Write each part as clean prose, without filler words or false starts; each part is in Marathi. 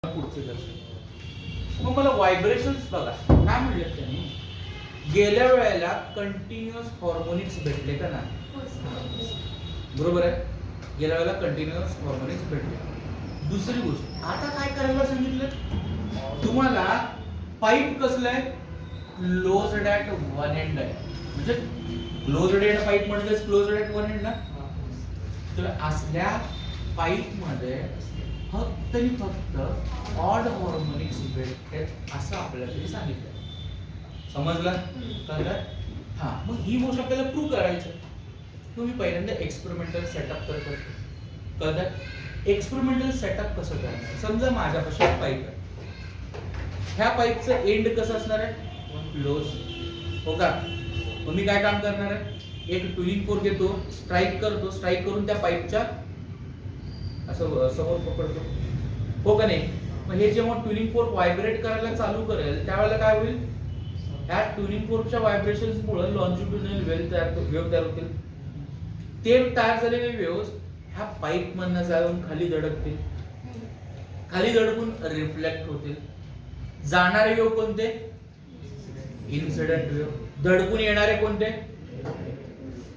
पुढचे दर्शन मग मला व्हायब्रेशन्स बघा काय म्हणले त्यांनी गेल्या वेळेला कंटिन्युअस हार्मोनिक्स भेटले का नाही बरोबर आहे गेल्या वेळेला कंटिन्युअस हार्मोनिक्स भेटले दुसरी गोष्ट आता काय करायला सांगितलं तुम्हाला पाईप कसलं आहे क्लोज्ड ॲट वन एंड आहे म्हणजे क्लोज्ड एंड पाईप म्हणजे क्लोज्ड ॲट वन एंड ना तर असल्या पाईप मध्ये फक्त आणि फक्त ऑड हार्मोनिक्स भेटते असं आपल्याला तरी सांगितलं समजलं कळलं हा मग ही गोष्ट आपल्याला प्रूव्ह करायचं मग मी पहिल्यांदा एक्सपेरिमेंटल सेटअप करतो कळलं एक्सपेरिमेंटल सेटअप कसं करणार समजा माझ्यापाशी पाईप आहे ह्या पाईपचं एंड कसं असणार आहे क्लोज हो का मग मी काय काम करणार आहे एक ट्युनिंग फोर्क घेतो स्ट्राइक करतो स्ट्राइक करून त्या पाईपच्या असं समोर पकडतो हो का नाही मग हे जेव्हा ट्युनिंग फोर्क व्हायब्रेट करायला चालू करेल त्यावेळेला काय होईल ह्या ट्युनिंग फोर्कच्या व्हायब्रेशन्स मुळे लॉन्जिट्युडिनल वेव्ह तयार होतील ते तयार झालेले वेव्हज ह्या पाईप मधनं जाऊन खाली धडकतील खाली धडकून रिफ्लेक्ट होतील जाणारे वेव्ह कोणते इन्सिडेंट वेव्ह धडकून येणारे कोणते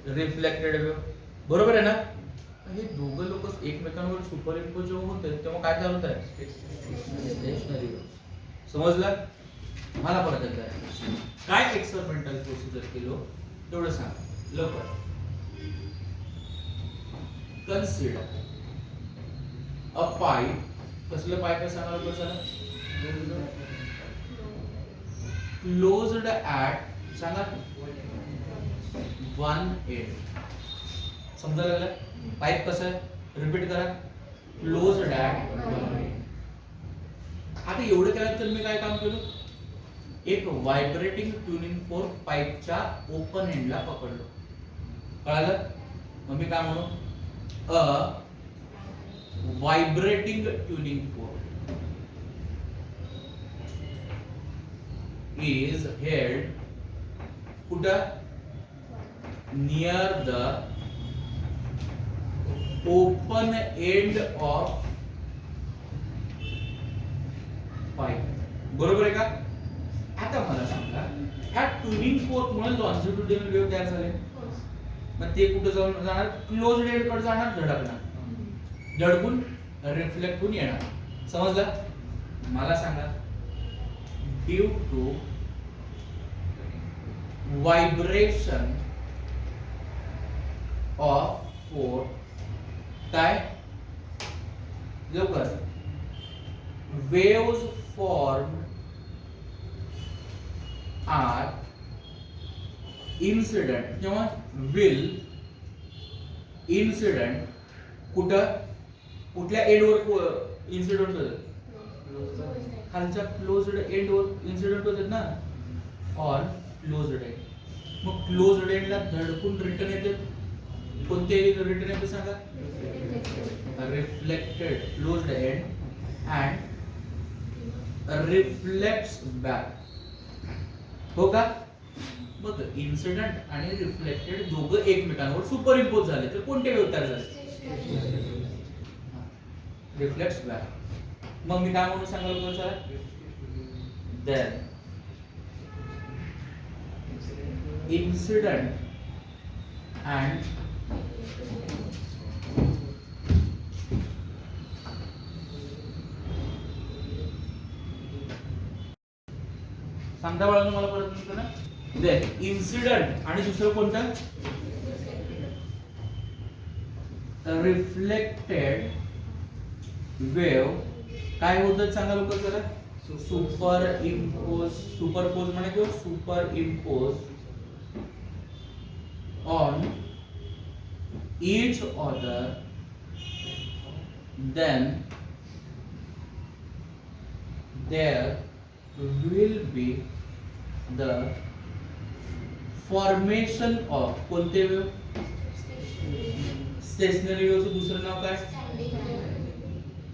रिफ्लेक्टेड वेव्ह बरोबर आहे ना हे दोघं लोक एकमेकांवर सुपरइम्पोज जेव्हा होते तेव्हा काय चालू होत आहे स्टेशनरी समजलं मला परत एकदा काय एक्सपेरिमेंटल प्रोसिजर केलो तेवढं सांग लवकर कन्सिडर अ पाईप कसलं पाईप आहे सांगा लवकर सांगा क्लोज्ड ॲट सांगा वन एंड समजायला लागलं पाईप कसं आहे रिपीट करा क्लोज्ड ॲट आता एवढं केलं तर मी काय काम केलं एक व्हायब्रेटिंग ट्युनिंग फोर्क पाईपच्या ओपन एंडला पकडलो कळालं मग मी काय म्हणू a vibrating tuning fork is held कुठं near the open end of pipe बरोबर आहे का आता मला सांगा ह्या ट्युनिंग फोर्क मुळे लॉन्जिट्युडिनल वेव्ह तयार झाले मग ते कुठे जाऊन जाणार क्लोज्ड एंड कडे जाणार धडकणार धडकून रिफ्लेक्ट होऊन येणार समजलं मला सांगा due to vibration of force काय लवकर waves formed are incident किंवा will incident कुठं कुठल्या एंडवर इन्सिडेंट होतं खालच्या क्लोज्ड एंडवर इन्सिडेंट होतात ना ऑन क्लोज्ड एंड मग क्लोज्ड एंडला धडकून रिटर्न येते कोणते रिटर्न येते सांगा reflected closed end and reflects back हो का मग इन्सिडेंट आणि रिफ्लेक्टेड दोघं एकमेकांवर सुपर इम्पोज झाले तर कोणते वेव्ह तयार झाले रिफ्लेक्ट्स बॅक मग मी काय म्हणून सांगाल कोण सर देन इन्सिडेंट अँड सांगता बाळांनो मला परत म्हणतो ना देन इन्सिडेंट आणि दुसरं कोणतं रिफ्लेक्टेड वेव्ह काय होतं सांगा लोक जरा सुपरपोज म्हणजे किंवा super impose on each other then there will be the formation of कोणते वेव्ह स्टेशनरी वेव्हचं दुसरं नाव काय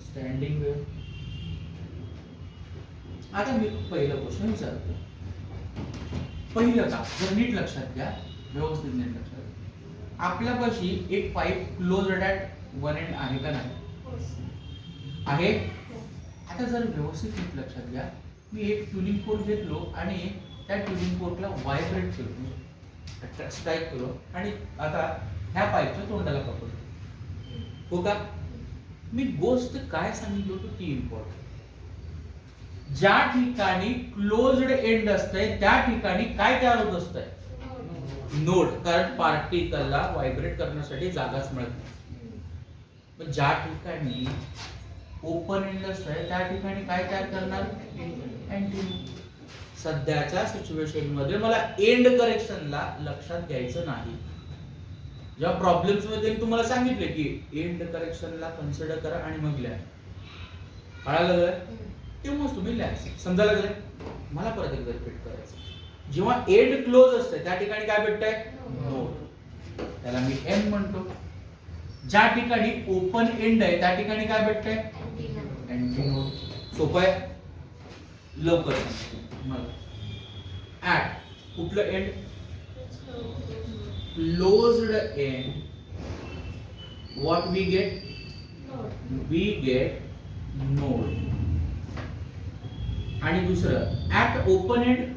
स्टँडिंग वेव्ह आता मी पहिला क्वेश्चन विचारतो पहिलं का जर नीट लक्षात घ्या व्यवस्थित नीट लक्षात आपल्यापाशी एक pipe closed at one end आहे का नाही आहे आता जर व्यवस्थित लक्षात घ्या, मी एक ट्युनिंग फोर्क घेतलो आणि त्या ट्युनिंग फोर्कला व्हायब्रेट केलो, स्ट्राईक केलो आणि आता ह्या पाईपच्या तोंडाला पकडलो. हो का? मी गोष्ट काय सांगितलं होतं ती इम्पॉर्टंट. ज्या ठिकाणी क्लोज्ड एंड असतंय त्या ठिकाणी काय तयार होत असतंय? नोड. कारण पार्टिकलला व्हायब्रेट करण्यासाठी जागाच मिळत नाही. पण ज्या ठिकाणी ओपन एंड असतंय त्या ठिकाणी काय तयार करणार? अँटीनोड. सध्याच्या सिच्युएशन मध्ये मला एंड करेक्शनला लक्षात घ्यायचं नाही. जेव्हा प्रॉब्लेम्स मध्ये तुम्हाला सांगितले की एंड करेक्शनला कन्सिडर करा आणि मग लिहा, कळायला लागलं? तेव्हाच तुम्ही लिहा. समजायला लागले? मला परत एकदा रिपीट करायचं. जेव्हा एंड क्लोज असते त्या ठिकाणी काय भेटतंय? नोड. त्याला मी एम म्हणतो. ज्या ठिकाणी ओपन एंड आहे त्या ठिकाणी काय भेटतंय? अँटीनोड. सोपं आहे? लवकर मला ऍट कुठलं end? Closed end. What we get? We get node. आणि दुसरं at open end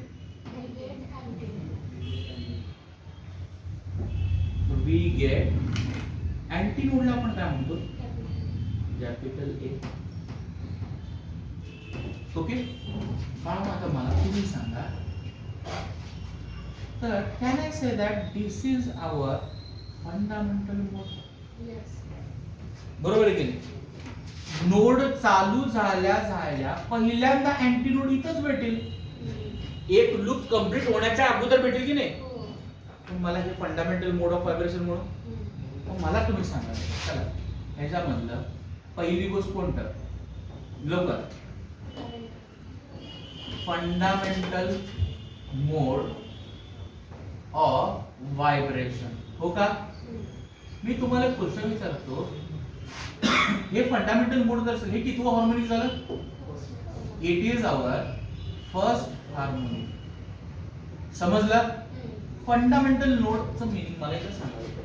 we get अँटीनोडला आपण काय म्हणतो? Capital A. ओके. आता मला तुम्ही सांगा, तर can I say that this is our fundamental mode? बरोबर आहे की नाही? नोड चालू झाल्या पहिल्यांदा अँटीनोड इथंच भेटेल. एक लूप कंप्लीट होण्याच्या अगोदर भेटेल की नाही? मला हे फंडामेंटल मोड ऑफ व्हायब्रेशन म्हणून मला तुम्ही सांगा, चला ह्याच्यामधलं पहिली गोष्ट कोणतं? लवकर. Fundamental mode of vibration. हो का? मी तुम्हाला क्वेश्चन विचारतो, हे फंडामेंटल मोड जर असेल, हे कितवं हार्मोनिक झालं? It is our first harmonic. समजलं? फंडामेंटल नोडचं मीनिंग मला इथे सांगायचं.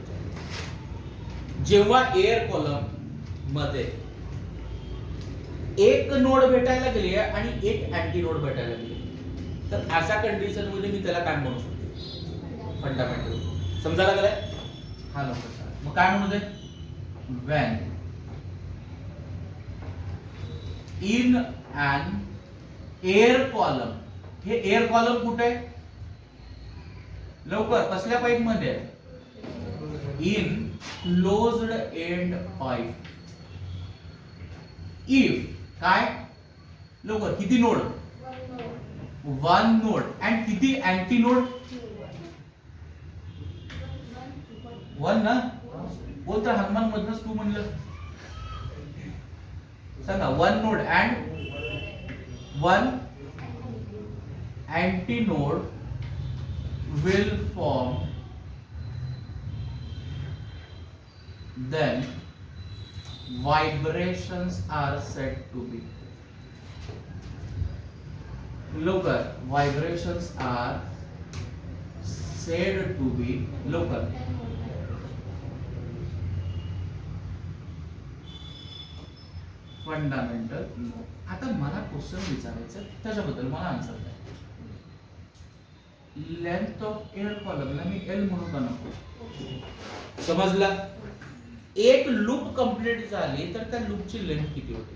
जेव्हा एअर कॉलम मध्ये एक नोड भेटायला गेली आणि एक अँटी नोड भेटायला गेली, तर अशा कंडिशन मध्ये मी त्याला काय म्हणू शकतो? फंडामेंटल. समजायला गेलाय? हा लवकर. मग काय म्हणू दे? When in an air column. हे एअर कॉलम कुठे आहे? लवकर. कसल्या पाईप मध्ये? In closed end pipe. If काय? लवकर. किती नोड? One node. अँड किती अँटी नोड? वन ना? बोलतो हनुमान मधनच तू म्हणलं. सांगा. One node and one antinode will form, then vibrations are said to be. Local vibrations are said to be local. Fundamental. आता मला क्वेश्चन विचारायचं, त्याच्याबद्दल मला आन्सर द्या. Length of air कॉलमला me L म्हणू का नको? समजला? एक लूप कंप्लीट झाली तर त्या लूपची लेंथ किती होते?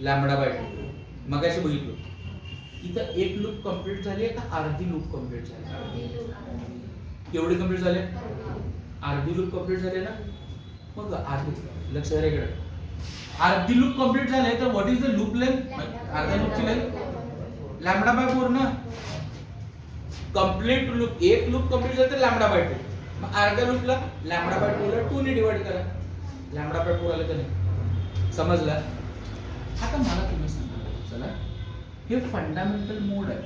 Lambda by 2. मगाशी बघितलं. इथं एक लूप कंप्लीट झाली आहे का अर्धी लूप कंप्लीट झाली? केवढी कंप्लीट झाली? अर्धी लूप कंप्लीट झाली ना? मग अर्धी. लक्ष द्या इकडे. अर्धी लूप कंप्लीट झाली तर what is the loop length? अर्ध्या लूपची लेंथ लॅम्बडा बाय 4 ना? कंप्लीट लूप, एक लूप कंप्लीट झाली तर लॅम्बडा बाय 2. मग अर्ध्या लूपला लॅम्बडा बाय 2 ला 2 ने डिवाइड करा. लॅम्बडा बाय 4 आलं का नाही? समजलं? आता मला तुम्ही सांगा, चला हे फंडामेंटल मोड आहे.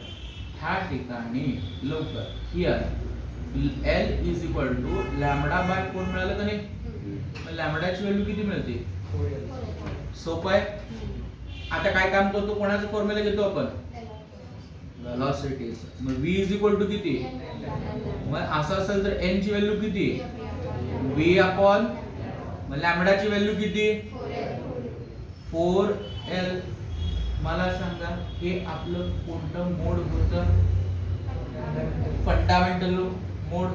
ह्या ठिकाणी लवकर here L is equal to lambda by 4 मिळालं का नाही? मग लॅम्बडाची व्हॅल्यू किती मिळते? 4. सोपं आहे. आता काय काम करतो? कोणाचा फॉर्म्युला घेतो आपण? वेलोसिटी. मग v इज इक्वल टू किती? मग असं असेल तर n ची व्हॅल्यू किती? v अपॉन मग लॅम्बडाची व्हॅल्यू किती? 4L. मला सांगा हे आपलं कोणतं मोड होतं? फंडामेंटल मोड.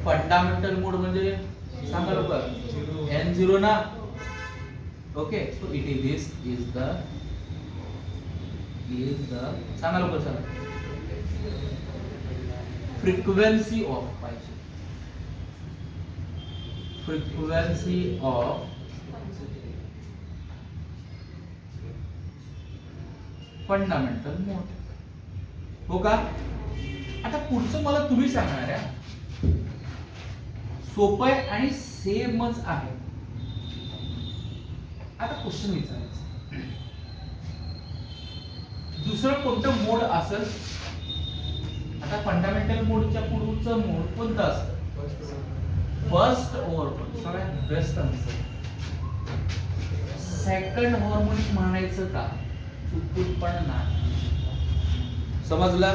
फंडामेंटल मोड म्हणजे सांगा लवकर. N0 ना. Okay, so it is the सांगा लवकर सांगा. फ्रिक्वेन्सी ऑफ पाहिजे. फ्रिक्वेन्सी ऑफ फंडामेंटल मोड. हो का? आता पुढचं मला तुम्ही सांगणार आहे. सोपं आहे आणि सेमच आहे. आता क्वेश्चन विचारायचं, दुसरं कोणतं मोड असेल? आता फंडामेंटल मोडच्या पुढचं मोड कोणतं असतं? फर्स्ट ओव्हरटोन. सगळ्यात बेस्ट आन्सर. सेकंड हार्मोनिक म्हणायचं का? चुकून पण नाही. समजलं?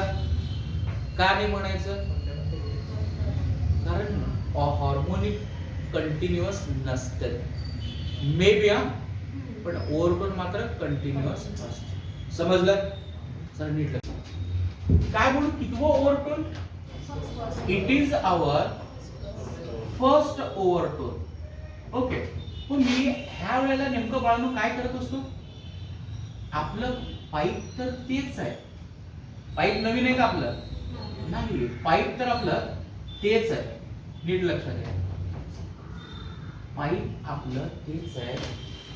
का नाही म्हणायचं? कारण हार्मोनिक कंटिन्युअस नसते. मे बी पण ओव्हरटोन मात्र कंटिन्युअस असते. समजलं? सर नीट काय बोलू? कितवं overtone? It is our first overtone. Okay, पण मी ह्या वेळेला नेमकं बाळांनो काय करत असतो? आपलं पाईप तर तेच आहे. पाईप नवीन आहे का आपलं? नाही, पाईप तर आपलं तेच आहे. नीट लक्षात घ्या, पाईप आपलं तेच आहे.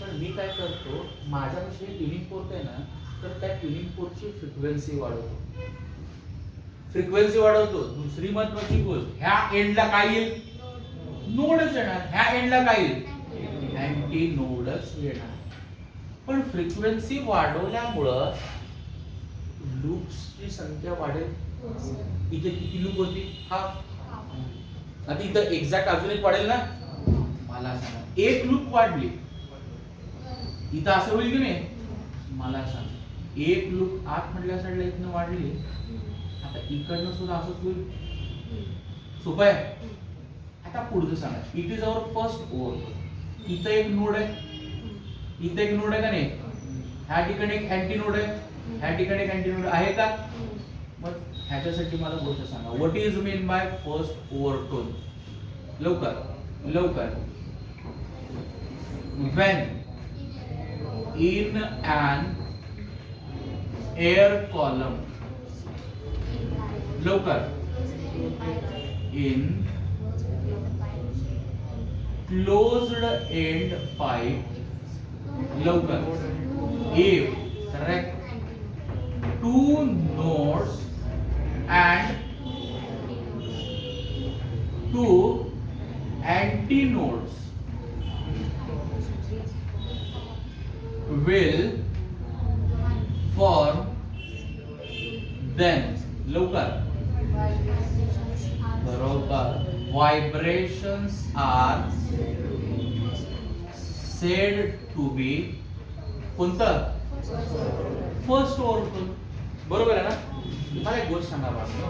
पण मी काय करतो, माझ्यापाशी ट्युनिंग पोर्ट आहे ना, तर त्या ट्युनिंग पोर्टची फ्रिक्वेन्सी वाढवतो. दुसरी महत्वाची गोष्ट, ह्या एंडला काय येईल? नोडच येणार. ह्या एंडला काय येईल? अँटी नोडच येणार. पण फ्रिक्वेन्सी वाढवल्यामुळं लूप्सची संख्या वाढेल. इथे किती लूप होती? हाफ. आता इथं एक्झॅक्ट अजून एक वाढेल ना. मला सांगा, एक लूप वाढली, इथं असं होईल की नाही? मला सांग, एक लूप आत मधल्या साईडला इथनं वाढली, आता इकडनं सुद्धा असंच होईल. सोपं आहे. आता पुढचं सांगा, इट इज अवर फर्स्ट ओव्हरटोन. इथं एक नोड आहे, इथं एक नोड आहे का नाही? ह्या ठिकाणी एक अँटी नोड आहे, ह्या ठिकाणी एक अँटी नोड आहे का? मग ह्याच्यासाठी मला गोष्ट सांगा, what is mean by first overtone? लवकर. when in an air column, लवकर, in closed end pipe, लवकर, if correct, two nodes and two antinodes will form, then लवकर, बरोबर, vibrations are said to be कोणतं? First overtone. बरोबर आहे ना? मला एक गोष्ट सांगा बाबा,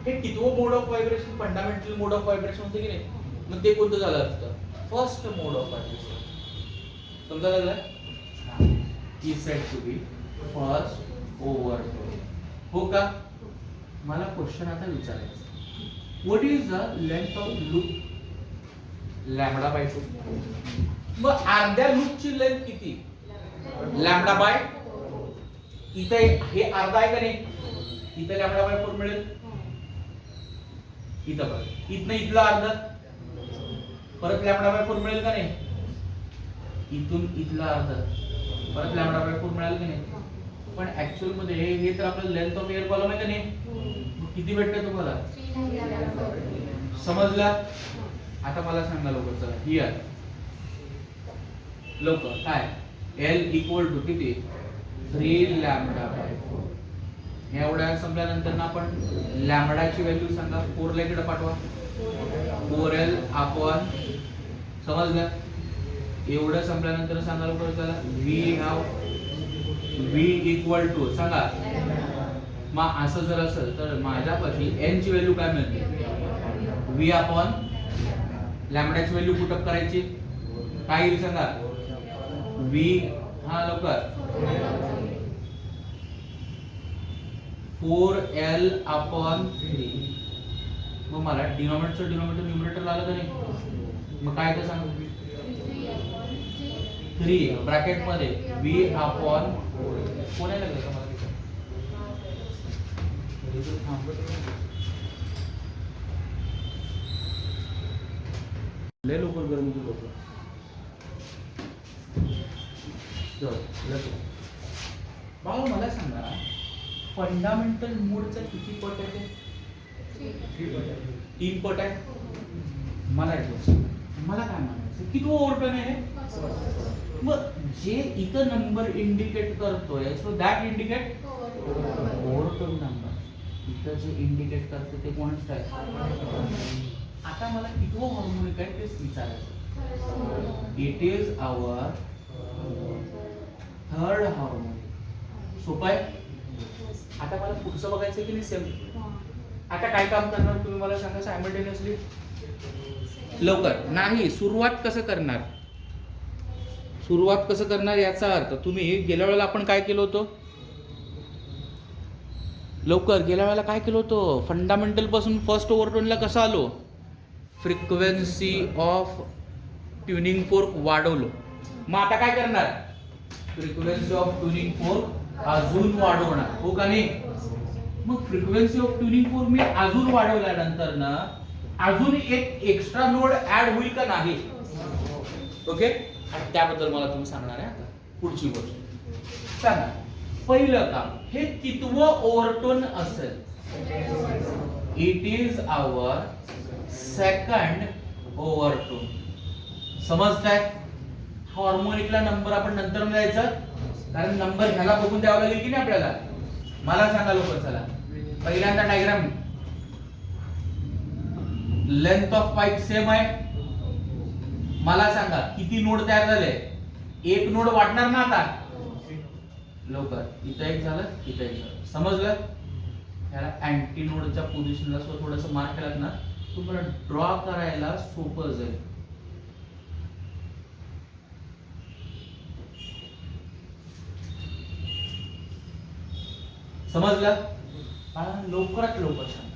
हे कितवं mode of vibration? Fundamental mode of vibration होते की नाही? मग ते कोणतं झालं असतं? First mode of vibration. समजा लागलं? is said to be first overtone. हो का? मला क्वेश्चन आता विचारायचा, what is the length of loop? Lambda by 2. मग अर्ध्या लूपची लेंथ किती? लॅम्बडा बाय, इथे हे अर्धा आहे का नाही? इथे लॅम्बडा बाय 4 मिळेल. इथं बघ, इथनं इथलं अर्ध, परत लॅम्बडा बाय 4 मिळेल का नाही? इथून इथलं अर्ध, परत लॅम्बडा बाय 4 मिळालं की नाही? पण ऍक्च्युअल मध्ये हे तर आपलं लेंथ ऑफ एअर कॉलम आहे का नाही? किती भेटते तुम्हाला? समजला? आता मला सांगा लवकर, चला हियर लवकर काय? L इक्वल टू किती? 3 लॅम्बडा बाय 4. एवढ्या संपल्यानंतर ना आपण लॅम्बडाची व्हॅल्यू सांगा. 4 ला इकडे पाठवा. 4L अपॉन, समजलं? एवढं संपल्यानंतर सांगा लवकर, चला V इक्वल टू सांगा. मग असं जर असेल तर माझ्यापाशी n ची व्हॅल्यू काय मिळते? V अपॉन लॅम्बडाची व्हॅल्यू पुटअप करायची. काय येईल सांगा? V, हा लवकर, 4L अपॉन 3. मग मला डिनॉमिनेटर न्यूमरेटर आलं का नाही? मग काय तर सांग. 3 ब्रॅकेट मध्ये V अपॉन 4. कोणाला लागलं का मला लय लोकल गरम होतो. बाबा मला सांगा, फंडामेंटल मोडचा किती पट आहे? 3 पट आहे. मला मला काय म्हणायचं, किती ओव्हरटर्न आहे? मग जे इथं नंबर इंडिकेट करतोय, सो दॅट इंडिकेट ओव्हरटर्न नंबर. इथं जे इंडिकेट करते ते कोणच आहे? आता मला कितवं हार्मोनिक आहे तेच विचारायचं. It is our third harmonic. सोपं आहे. आता मला पुढचं बघायचं की नाही सेम. आता काय काम करणार तुम्ही मला सांगा सायमल्टेनियसली. लवकर नाही, सुरुवात कसं करणार? सुरुवात कसं करणार याचा अर्थ, तुम्ही गेल्या वेळेला आपण काय केलं होतं? लवकर गेल्या वेळेला काय केलं होतं? फंडामेंटल पासून फर्स्ट ओव्हरटोनला कसं आलो? फ्रिक्वेन्सी ऑफ ट्युनिंग फोर्क वाढवलो. मग आता काय करणार? फ्रिक्वेन्सी ऑफ ट्युनिंग फोर्क अजून वाढवणार, हो का नाही? मग फ्रिक्वेन्सी ऑफ ट्युनिंग फोर्क मी अजून वाढवल्यानंतर ना अजून एक एक्स्ट्रा नोड ऍड होईल का नाही? ओके, त्याबद्दल मला तुम्ही सांगणार आहे आता पुढची गोष्ट. सांगा पहिलं काम, हे कितवं ओव्हरटोन असेल? It is our second overtone. समजताय? हार्मोनिकला नंबर आपण नंतर द्यायचा, कारण नंबर ह्याला बघून द्यावा लागेल की नाही आपल्याला. मला सांगा लोक, चला पहिल्यांदा diagram. Length of pipe same आहे. मला सांगा किती नोड तयार झाले? एक नोड वाटणार ना आता. लवकर, इथं एक झालं, इथं एक झालं. समजलं? ह्याला अँटी नोडच्या पोझिशनला थोडंसं मार्क केलात ना, तुम्हाला ड्रॉ करायला सोपं जाईल. समजलं? लवकरात लवकर सांगा.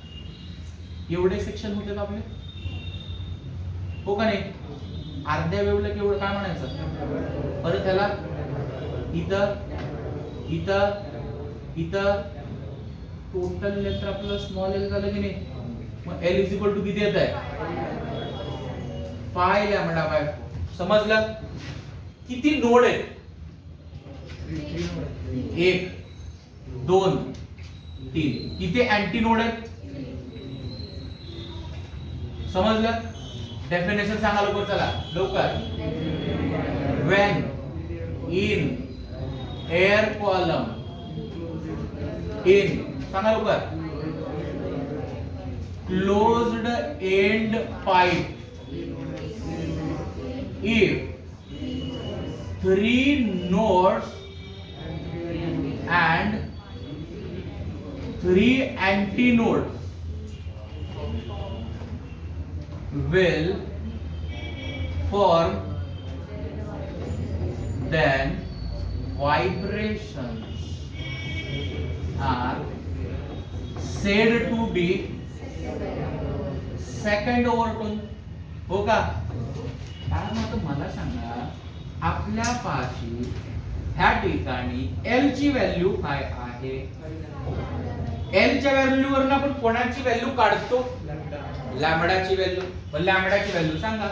एवढे सेक्शन होते ना आपले, हो का नाही? अर्ध्या वेवला केवढं काय म्हणायचं? परत त्याला इथं इथं इथं टोटल लेंथ आपलं स्मॉल एल झालं की नाही? मग एल इज इक्वल टू किती येत आहे? 5 लॅम्बडा बाय 4. समजलं? किती नोड आहेत? 1 2 3. किती अँटी नोड आहेत? समजलं? डेफिनेशन सांगा लवकर, चला लवकर. When in air column in, सांगा लवकर. Closed end pipe if 3 nodes and 3 antinodes will form, then vibrations are said to be second overtone. हो का? मला सांगा, आपल्या पाशी ह्या ठिकाणी एल ची व्हॅल्यू काय आहे? एल च्या व्हॅल्यू वरून आपण कोणाची व्हॅल्यू काढतो? लॅम्बडाची व्हॅल्यू. पण लॅम्बडाची व्हॅल्यू सांगा.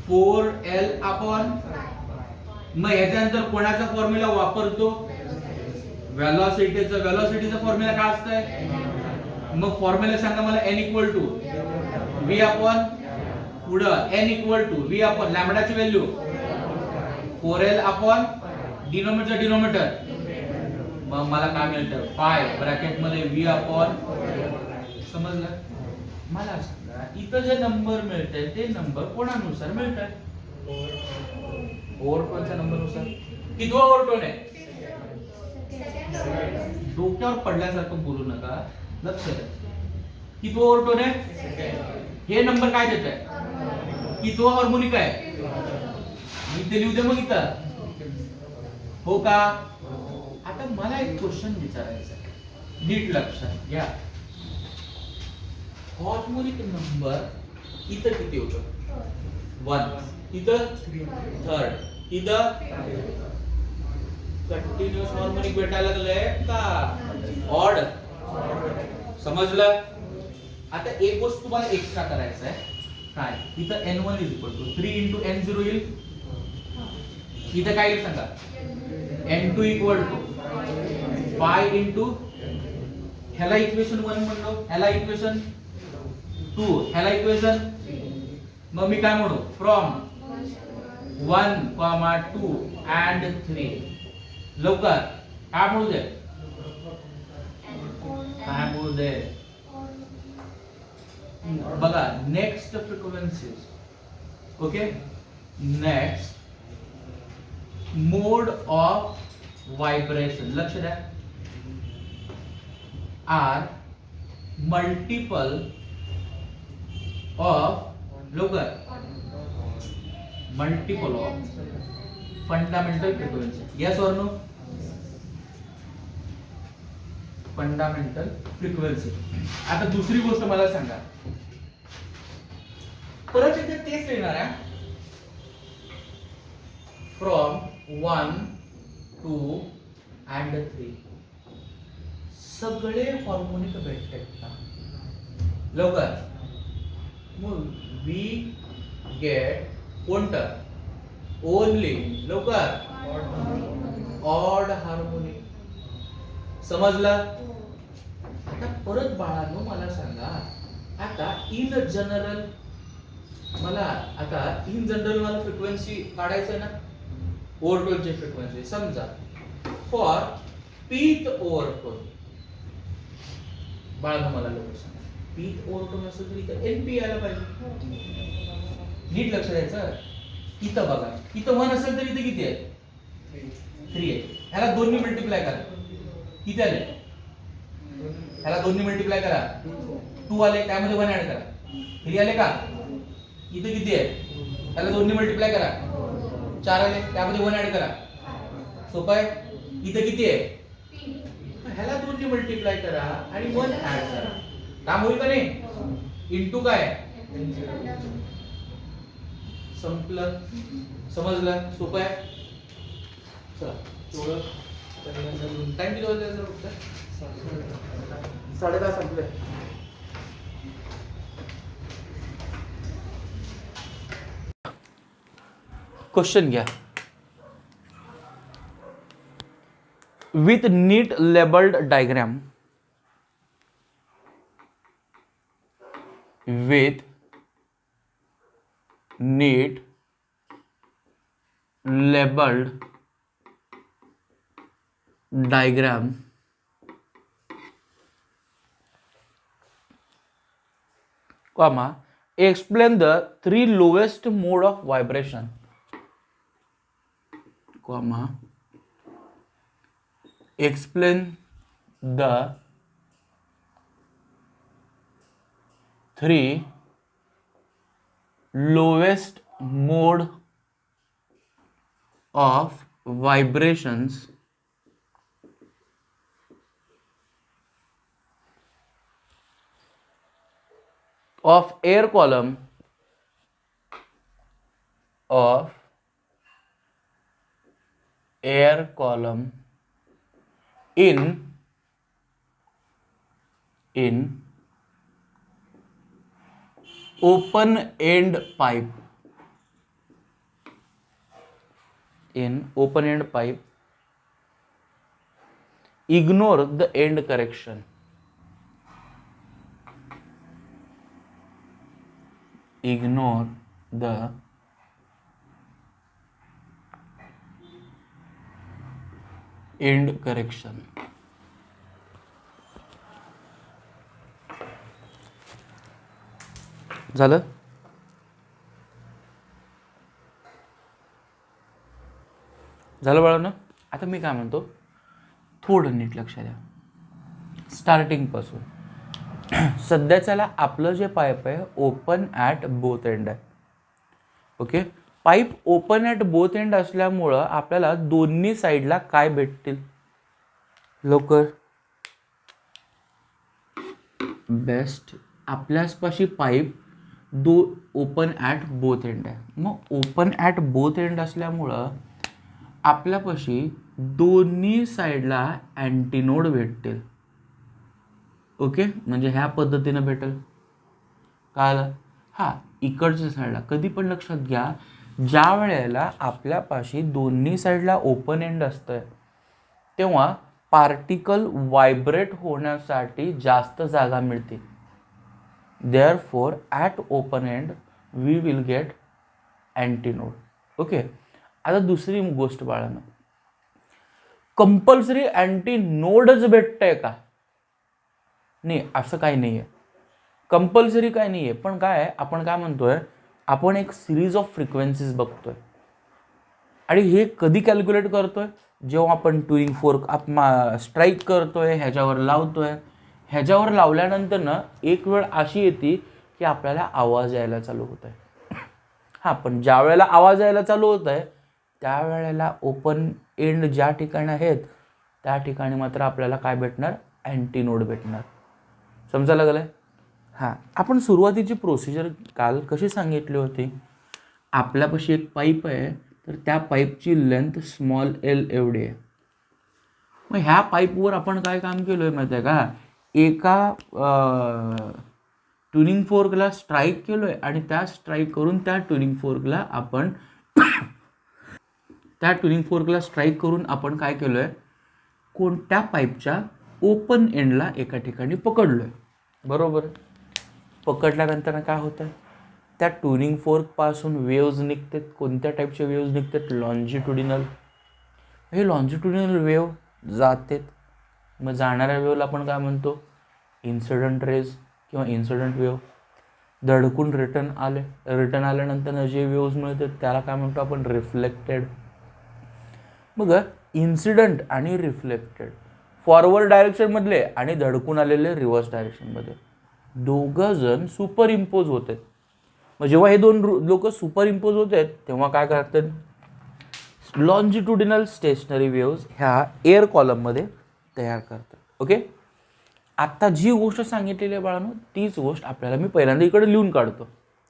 4L अपॉन, मग याच्यानंतर कोणाचा फॉर्म्युला वापरतो? व्हेलॉसिटीचा फॉर्म्युला काय असतंय? मग फॉर्म्युला सांगा मला. n equal to v upon, पुढं n equal to v upon लॅम्बडाची व्हॅल्यू 4L अपॉन डिनोमिनेटर. मग मला काय मिळतं? 5 ब्रॅकेट मध्ये v अपॉन. समजलं? मला सांगा, इथं जे नंबर मिळतात ते नंबर कोणानुसार मिळतात? ओव्हरटोनच्या नंबरनुसार. कितवा ओव्हरटोन आहे? डोक्यावर पडल्यासारखं बोलू नका, लक्ष द्या. कितवा ओव्हरटोन आहे? हे नंबर काय देत आहे? कितवा हार्मोनिक आहे? इथे लिहू दे मग इथं, हो का? आता आता मला एक क्वेश्चन विचारायचा आहे, नीट लक्षात घ्या. हार्मोनिक नंबर इथं किती होतो? 1. इथं 3rd. इथं कंटिन्युअस हार्मोनिक भेटायला लागलंय का ऑड? समजलं? आता एक गोष्ट तुम्हाला एक्स्ट्रा करायचं आहे. काय? इथं n1 3 × n0 येईल. इथं काय येईल सांगा? n2 5 × ह्याला इक्वेशन 1 म्हणलो, ह्याला इक्वेशन 2, ह्याला इक्वेशन, मग मी काय म्हणू? From 1, 2 and 3. लवकर काय म्हणू दे? काय म्हणू दे? बघा, next frequencies. Okay, next mode of vibration, लक्ष द्या, आर मल्टिपल ऑफ, लवकर, multiple of fundamental frequency. Yes और नो? Fundamental frequency. आता दुसरी गोष्ट मला सांगा, परत इथे तेच लिहिणार आहे. फ्रॉम 1, 2 and 3 सगळे हार्मोनिक भेटतात का? लवकर, मग वी गेट कोणतं? ओनली, लवकर, ऑड हार्मोनिक. समजलं? आता परत बाळांनो मला सांगा, आता इन जनरल मला फ्रिक्वेन्सी काढायचं ना, ओव्हरटोनची फ्रिक्वेन्सी. समजा फॉर पीथ ओव्हरटोन, बाळांनो मला लवकर सांगा, पीथ ओव्हरटोन असेल तर इथं एनपी यायला पाहिजे. नीट लक्ष द्यायचं. इथं बघा, इथं 1 असेल तर इथे किती आहे? 3 आहे. ह्याला 2 ने मल्टिप्लाय करा, किती आले? ह्याला 2 ने मल्टिप्लाय करा, 2 आले, त्यामध्ये 1 ऍड करा, 3 आले का? इथे किती आहे? ह्याला 2 ने मल्टिप्लाय करा, 4 आले, त्यामध्ये 1 ऍड करा. सोपं आहे. इथे किती आहे? ह्याला 2 ने मल्टिप्लाय करा आणि 1 ऍड करा, काम होईल का नाही? इंटू काय? संपलं. समजलं? सोपं आहे. चला, थोडं टाइम किती वाजता फक्त? 10:30 संपले. क्वेश्चन घ्या. With neat labelled diagram, with neat labeled diagram, comma, explain the 3 lowest mode of vibration, comma, explain the 3 lowest mode of vibrations of air column in open end pipe. In open end pipe, ignore the end correction. Ignore the end correction. झालं? झालं बाळांनो? आता मी काय म्हणतो, थोडं नीट लक्ष द्या. स्टार्टिंग पासून सध्याच्याला आपलं जे पाईप आहे ओपन ॲट बोथ एंड आहे. Okay, pipe open at both end असल्यामुळं आपल्याला दोन्ही साईडला काय भेटतील? लवकर. बेस्ट. आपल्यापाशी pipe open at both end आहे. मग ओपन ॲट बोथ एंड असल्यामुळं आपल्यापाशी दोन्ही साईडला अँटीनोड भेटतील. ओके, म्हणजे ह्या पद्धतीनं भेटेल. कळलं? हां, इकडच्या साईडला कधी पण लक्षात घ्या, ज्या वेळेला आपल्यापाशी दोन्ही साईडला ओपन एंड असतं तेव्हा पार्टिकल व्हायब्रेट होण्यासाठी जास्त जागा मिळते. Therefore at open end we will get antinode. Okay, आता दुसरी गोष्ट बाळांनो, कंपल्सरी अँटीनोडच भेटतंय का? नाही, असं काही नाही आहे. कंपल्सरी काय नाही आहे, पण काय आहे, आपण काय म्हणतोय, आपण एक सिरीज ऑफ फ्रिक्वेन्सीज बघतोय आणि हे कधी कॅल्क्युलेट करतोय, जेव्हा आपण ट्युनिंग फोर्क स्ट्राईक करतोय, ह्याच्यावर लावतोय. ह्याच्यावर लावल्यानंतर ना एक वेळ अशी येते की आपल्याला आवाज यायला चालू होत आहे. हां, पण ज्या वेळेला आवाज यायला चालू होत आहे त्यावेळेला ओपन एंड ज्या ठिकाणी आहेत त्या ठिकाणी मात्र आपल्याला काय भेटणार? अँटीनोड भेटणार. समजायला लागलं? हां, आपण सुरुवातीची प्रोसिजर काल कशी सांगितली होती? आपल्यापाशी एक पाईप आहे, तर त्या पाईपची लेंथ स्मॉल एल एवढी आहे. मग ह्या पाईपवर आपण काय काम केलं आहे माहिती आहे का? एका ट्युनिंग फोर्कला स्ट्राईक केलो आहे आणि त्या स्ट्राईक करून त्या ट्युनिंग फोर्कला आपण काय केलो आहे? कोणत्या पाईपच्या ओपन एंडला एका ठिकाणी पकडलो आहे. बरोबर. पकडल्यानंतर काय होतं? त्या ट्युनिंग फोर्कपासून वेव्ज निघतात. कोणत्या टाईपचे वेव्ज निघतात? लॉन्जिट्युडिनल. हे लॉन्जिट्युडिनल वेव्ह जातात. मग जाणाऱ्या वेव्हला आपण काय म्हणतो? इन्सिडंट रेज किंवा इन्सिडंट वेव्ह. धडकून रिटर्न आल्यानंतर जे वेव्ज मिळतात त्याला काय म्हणतो आपण? रिफ्लेक्टेड. मग इन्सिडंट आणि रिफ्लेक्टेड फॉरवर्ड डायरेक्शनमधले आणि धडकून आलेले रिव्हर्स डायरेक्शनमध्ये दोघं जण सुपर इम्पोज होत आहेत. मग जेव्हा हे दोन लोक सुपर इम्पोज होत आहेत तेव्हा काय करतात? लॉन्जिट्युडिनल स्टेशनरी वेव्ज ह्या एअर कॉलममध्ये तयार करतात. ओके, आत्ता जी गोष्ट सांगितलेली आहे बाळांनो तीच गोष्ट आपल्याला मी पहिल्यांदा इकडे लिहून काढतो.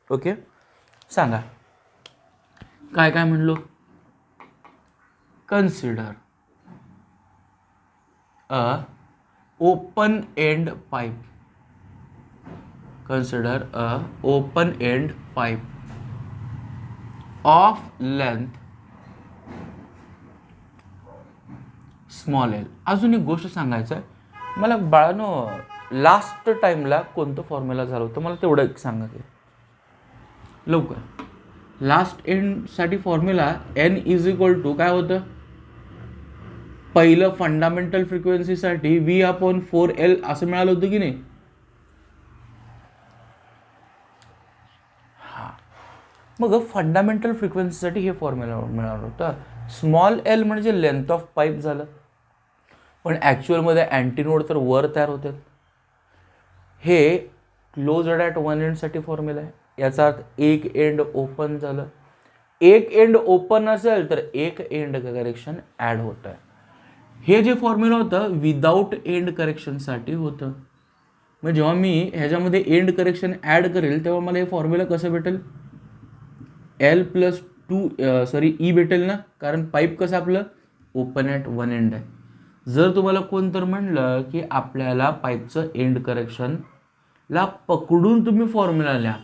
ओके, सांगा काय काय म्हणलो? Consider a open end pipe. Consider a open end pipe of length small l. अजून एक गोष्ट सांगायचं आहे मला बाळांनो, लास्ट टाइमला कोणतं फॉर्म्युला झालं होतं मला तेवढं एक सांगा की लवकर. लास्ट एंडसाठी formula n is equal to काय होतं? पहिलं फंडामेंटल फ्रिक्वेन्सीसाठी V/4L असं मिळालं होतं की नाही? मग फंडामेंटल फ्रिक्वेन्सीसाठी हे फॉर्म्युला मिळालं होतं. स्मॉल एल म्हणजे लेंथ ऑफ पाईप झालं, पण ॲक्च्युअलमध्ये अँटीनोड तर वर तयार होतात. हे क्लोज्ड ॲट वन एंडसाठी फॉर्म्युला आहे. याचा अर्थ एक एंड ओपन झालं. एक एंड ओपन असेल तर एक एंड करेक्शन ॲड होतं आहे. हे जे फॉर्म्युला होतं विदाऊट एंड करेक्शनसाठी होतं. मग जेव्हा मी ह्याच्यामध्ये एंड करेक्शन ॲड करेल तेव्हा मला हे फॉर्म्युला कसं भेटेल? E भेटेल ना, कारण पाईप कसं आपलं ओपन ॲट वन एंड आहे. जर तुम्हाला कोण तर म्हणलं की आपल्याला पाईपचं एंड करेक्शनला पकडून तुम्ही फॉर्म्युला लिहा,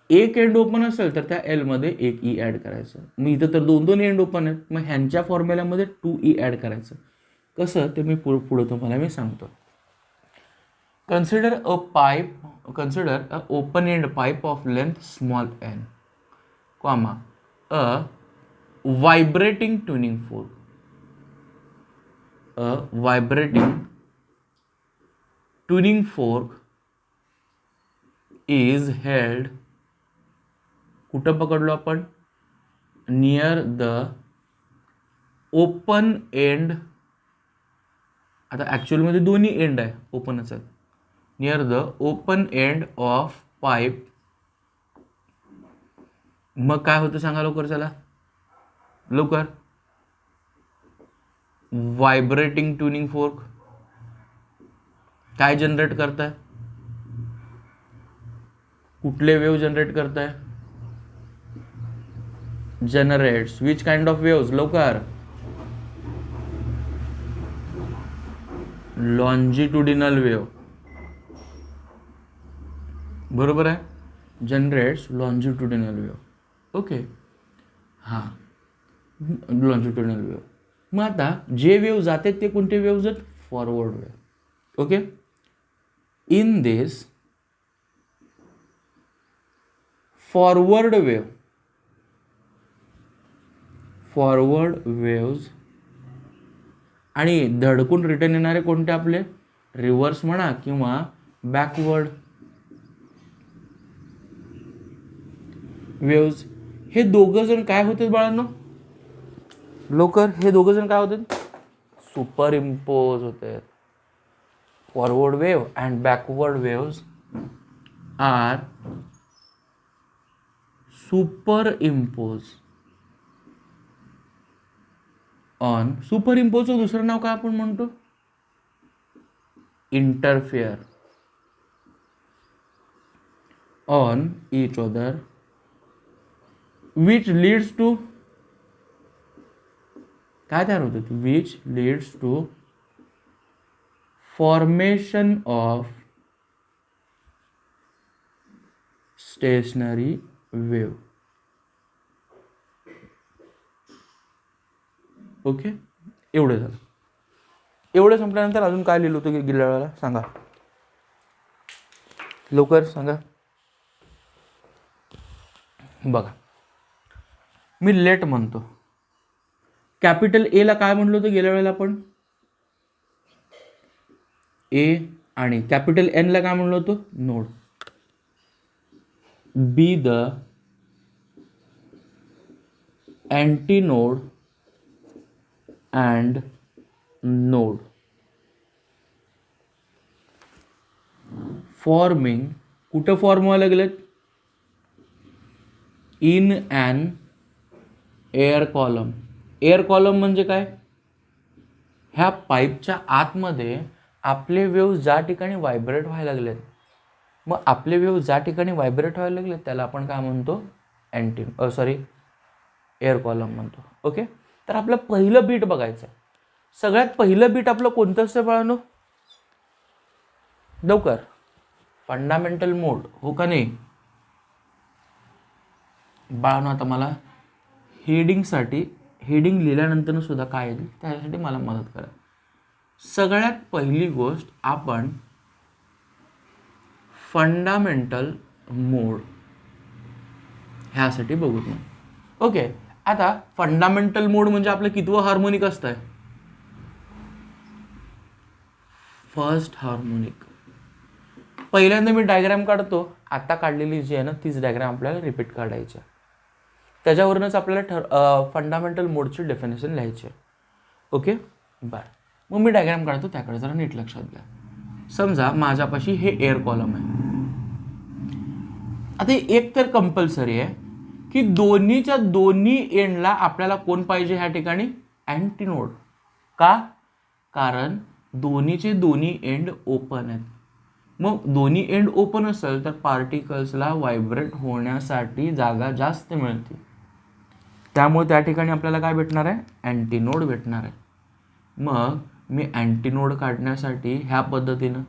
एक एंड ओपन असेल तर त्या एलमध्ये एक ई ॲड करायचं. मग इथं तर दोन एंड ओपन आहेत, मग ह्यांच्या फॉर्म्युल्यामध्ये 2E ॲड करायचं. कसं ते मी पुढे तुम्हाला मी सांगतो. Consider a open end pipe of length small n, comma, a vibrating tuning fork. A vibrating tuning fork is held, कुठं पकडलो आपण? Near the open end. आता ॲक्च्युअलमध्ये दोन्ही एंड आहे, ओपनच आहे. Near the open end of pipe. मग काय होतं सांगा लवकर, चला लवकर. व्हायब्रेटिंग ट्युनिंग फोर्क काय जनरेट करताय? कुठले वेव्ह जनरेट करताय? Generates which kind of waves? लवकर. Longitudinal wave. बरोबर आहे. Generates longitudinal wave. ओके. हां, लॉन्जिट्युडिनल वेव्ह. मग आता जे वेव्ह जाते ते कोणते वेव्ज आहेत? Forward wave. Okay. In this forward waves आणि धडकून रिटर्न येणारे कोणते आपले? रिव्हर्स म्हणा किंवा बॅकवर्ड वेव्ज. हे दोघं जण काय होते बाळांनो? लवकर. हे दोघं जण काय होते? सुपर इम्पोज होते. Forward wave and backward waves are superimpose on. सुपर इम्पोजचं दुसरं नाव काय आपण म्हणतो? Interfere on each other which leads to काय तयार होतं? Which leads to formation of stationary wave. Okay. एवढं झालं. एवढं संपल्यानंतर अजून काय लिहिलं होतं की गेल्या वेळेला? सांगा लवकर, सांगा. बघा, मी लेट म्हणतो. कॅपिटल ए ला काय म्हणलो होतं गेल्या वेळेला आपण? ए. आणि कॅपिटल एन ला काय म्हणलो होतो? Node. Be the antinode and node forming. कुठं फॉर्म व्हायला लागलेत? In an air column. Air column म्हणजे काय? ह्या पाईपच्या आतमध्ये आपले वेव्ह ज्या ठिकाणी व्हायब्रेट व्हायला लागलेत, मग आपले वेव्ह ज्या ठिकाणी व्हायब्रेट व्हायला लागलेत त्याला आपण काय म्हणतो? एअर कॉलम म्हणतो. ओके. तर आपलं पहिलं बीट बघायचं आहे. सगळ्यात पहिलं बीट आपलं कोणतं असतं बाळांनो? लवकर. फंडामेंटल मोड. हो का नाही बाळांनो? आता मला हेडिंगसाठी हेडिंग लिहिल्यानंतर सुद्धा काय येईल त्यासाठी मला मदत करा. सगळ्यात पहिली गोष्ट आपण फंडामेंटल मोड ह्यासाठी बघू. ओके. आता फंडामेंटल मोड म्हणजे आपलं कितवं हार्मोनिक असतंय? First harmonic. पहिल्यांदा मी डायग्राम काढतो. आता काढलेली जी आहे ना तीच डायग्राम आपल्याला रिपीट काढायची. त्याच्यावरूनच आपल्याला फंडामेंटल मोडची डेफिनेशन लिहायची आहे. ओके. बरं, मग मी डायग्राम काढतो, त्याकडे जरा नीट लक्षात घ्या. समजा माझ्यापाशी हे एअर कॉलम आहे. आता एक तर कंपल्सरी आहे की दोन्हीच्या दोन्ही एंडला आपल्याला कोण पाहिजे ह्या ठिकाणी? अँटीनोड. का? कारण दोन्हीचे दोन्ही एंड ओपन आहेत. मग दोन्ही एंड ओपन असेल तर पार्टिकल्सला व्हायब्रेट होण्यासाठी जागा जास्त मिळते. त्यामुळे त्या ठिकाणी आपल्याला काय भेटणार आहे? अँटीनोड भेटणार आहे. मग मी अँटीनोड काढण्यासाठी ह्या पद्धतीनं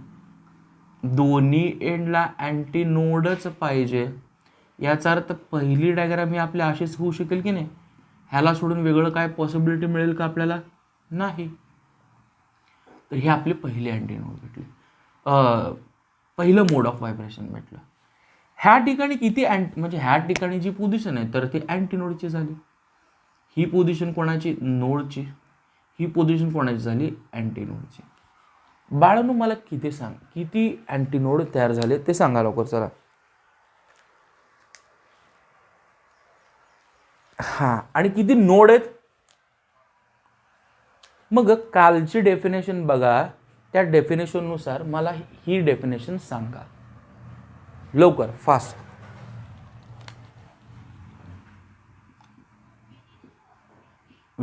दोन्ही एंडला अँटीनोडच पाहिजे. याचा अर्थ पहिली डायग्राम ही आपल्या अशीच होऊ शकेल की नाही? ह्याला सोडून वेगळं काय पॉसिबिलिटी मिळेल का आपल्याला? नाही. तर ही आपली पहिली अँटीनोड भेटली, पहिलं मोड ऑफ व्हायब्रेशन भेटलं. ह्या ठिकाणी किती म्हणजे ह्या ठिकाणी जी पोझिशन आहे तर ती अँटीनोडची झाली. ही पोझिशन कोणाची? नोडची. ही पोझिशन कोणाची झाली? अँटीनोडची. बाळांनो मला किती अँटीनोड तयार झाले ते सांगा लवकर. चला. हां, आणि किती नोड आहेत? मग कालची डेफिनेशन बघा, त्या डेफिनेशननुसार मला ही डेफिनेशन सांगा लवकर, fast.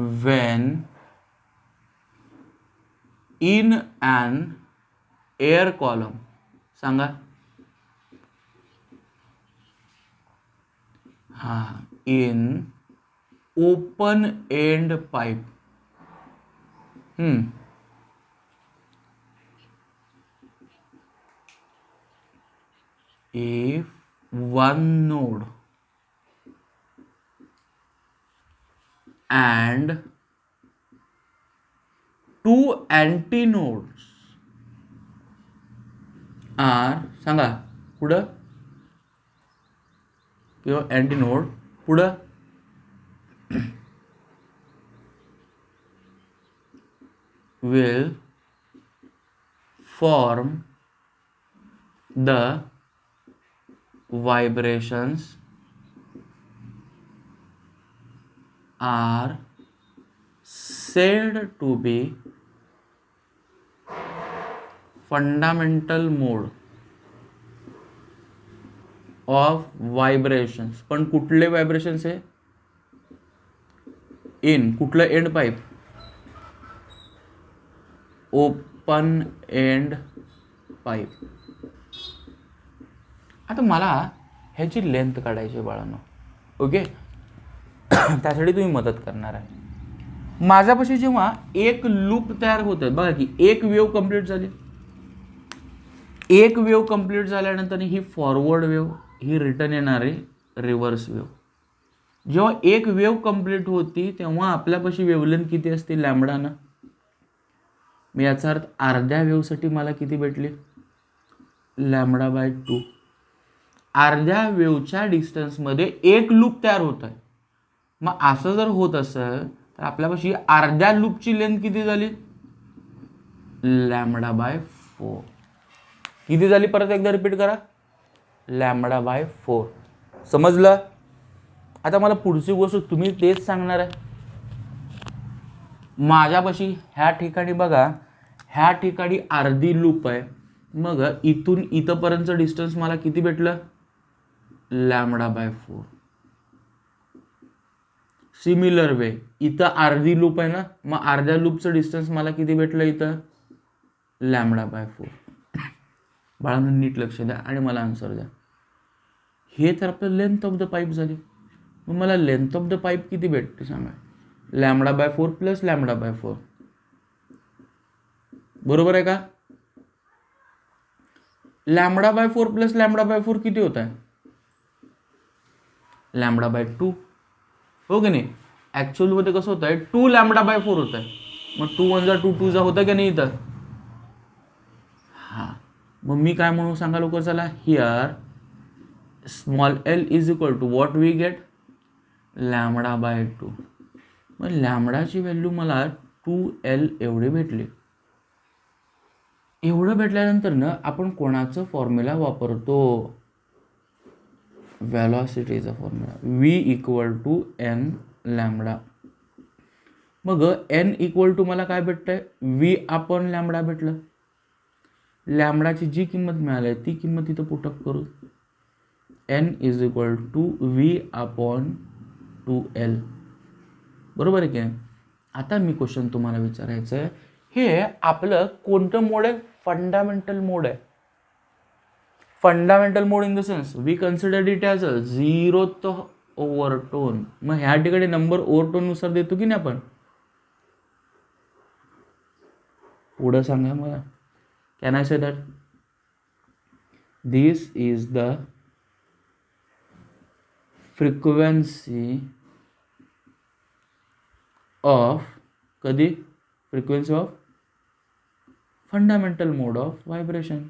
When in an air column. सांगा. हा, in open end pipe. if one node and two antinodes are, सांगा पुढं, किंवा अँटीनोड पुढं, will form the vibrations are said to be fundamental mode of vibrations. पण कुठले वायब्रेशन्स आहे? इन कुठलं end pipe? Open end pipe. आता मला ह्याची लेंथ काढायची बाळांनो. ओके, त्यासाठी तुम्ही मदत करणार आहे. माझ्यापाशी जेव्हा एक लूप तयार होत आहे बघा की, एक वेव्ह कंप्लीट झाली, एक वेव्ह कंप्लीट झाल्यानंतर ही फॉरवर्ड वेव्ह, ही रिटर्न येणारी रिव्हर्स वेव्ह. जेव्हा एक वेव्ह कंप्लीट होती तेव्हा आपल्यापाशी वेव्हलेंथ किती असते? लॅम्बडानं. मी याचा अर्थ अर्ध्या वेव्हसाठी मला किती भेटली? λ/2. अर्ध्या वेव्हच्या डिस्टन्समध्ये एक लूप तयार होत आहे. मग असं जर होत असेल तर आपल्यापाशी अर्ध्या लूपची लेंथ किती झाली? λ/4. किती झाली? परत एकदा रिपीट करा. λ/4. समजलं? आता मला पुढची गोष्ट तुम्ही तेच सांगणार आहे. माझ्यापाशी ह्या ठिकाणी बघा, ह्या ठिकाणी अर्धी लूप आहे. मग इथून इथपर्यंतचं डिस्टन्स मला किती भेटलं? λ/4. सिमिलर वे इथं अर्धी लूप आहे ना, मग अर्ध्या लूपचं डिस्टन्स मला किती भेटलं? इथं λ/4. बाळांनो नीट लक्ष द्या आणि मला आन्सर द्या. हे तर आपलं लेंथ ऑफ द पाईप झाली. मग मला लेंथ ऑफ द पाईप किती भेटते सांगा? λ/4 प्लस λ/4. बरोबर आहे का? λ/4 प्लस λ/4 किती होत आहे? λ/2. हो की नाही? ऍक्च्युअल मध्ये कसं होत आहे? 2 λ/4 होत आहे. मग 2 1 2 2 जा होता की नाही इथं? हा, मग मी काय म्हणू सांगा लवकर चला. Here small l is equal to what we get? λ/2. मग लॅम्बडाची व्हॅल्यू मला 2l एवढे भेटले. एवढं भेटल्यानंतर ना आपण कोणाचं फॉर्म्युला वापरतो? व्हेलॉसिटीचा formula. v equal to n lambda. मग n इक्वल टू मला काय भेटतंय? v अपॉन लॅम्बडा भेटलं. लॅम्बडाची जी किंमत मिळाली ती किंमत इथं पुटअप करू. n is equal to v upon 2l. बरोबर आहे की नाही? आता मी क्वेश्चन तुम्हाला विचारायचं आहे, हे आपलं कोणतं मोड आहे? फंडामेंटल मोड आहे. Fundamental mode in the sense we consider it as a 0th overtone. मग ह्या ठिकाणी नंबर ओव्हरटोन नुसार देतो की नाही आपण? पुढं सांगा मला. Can I say that this is the frequency of, कधी? Frequency of fundamental mode of vibration.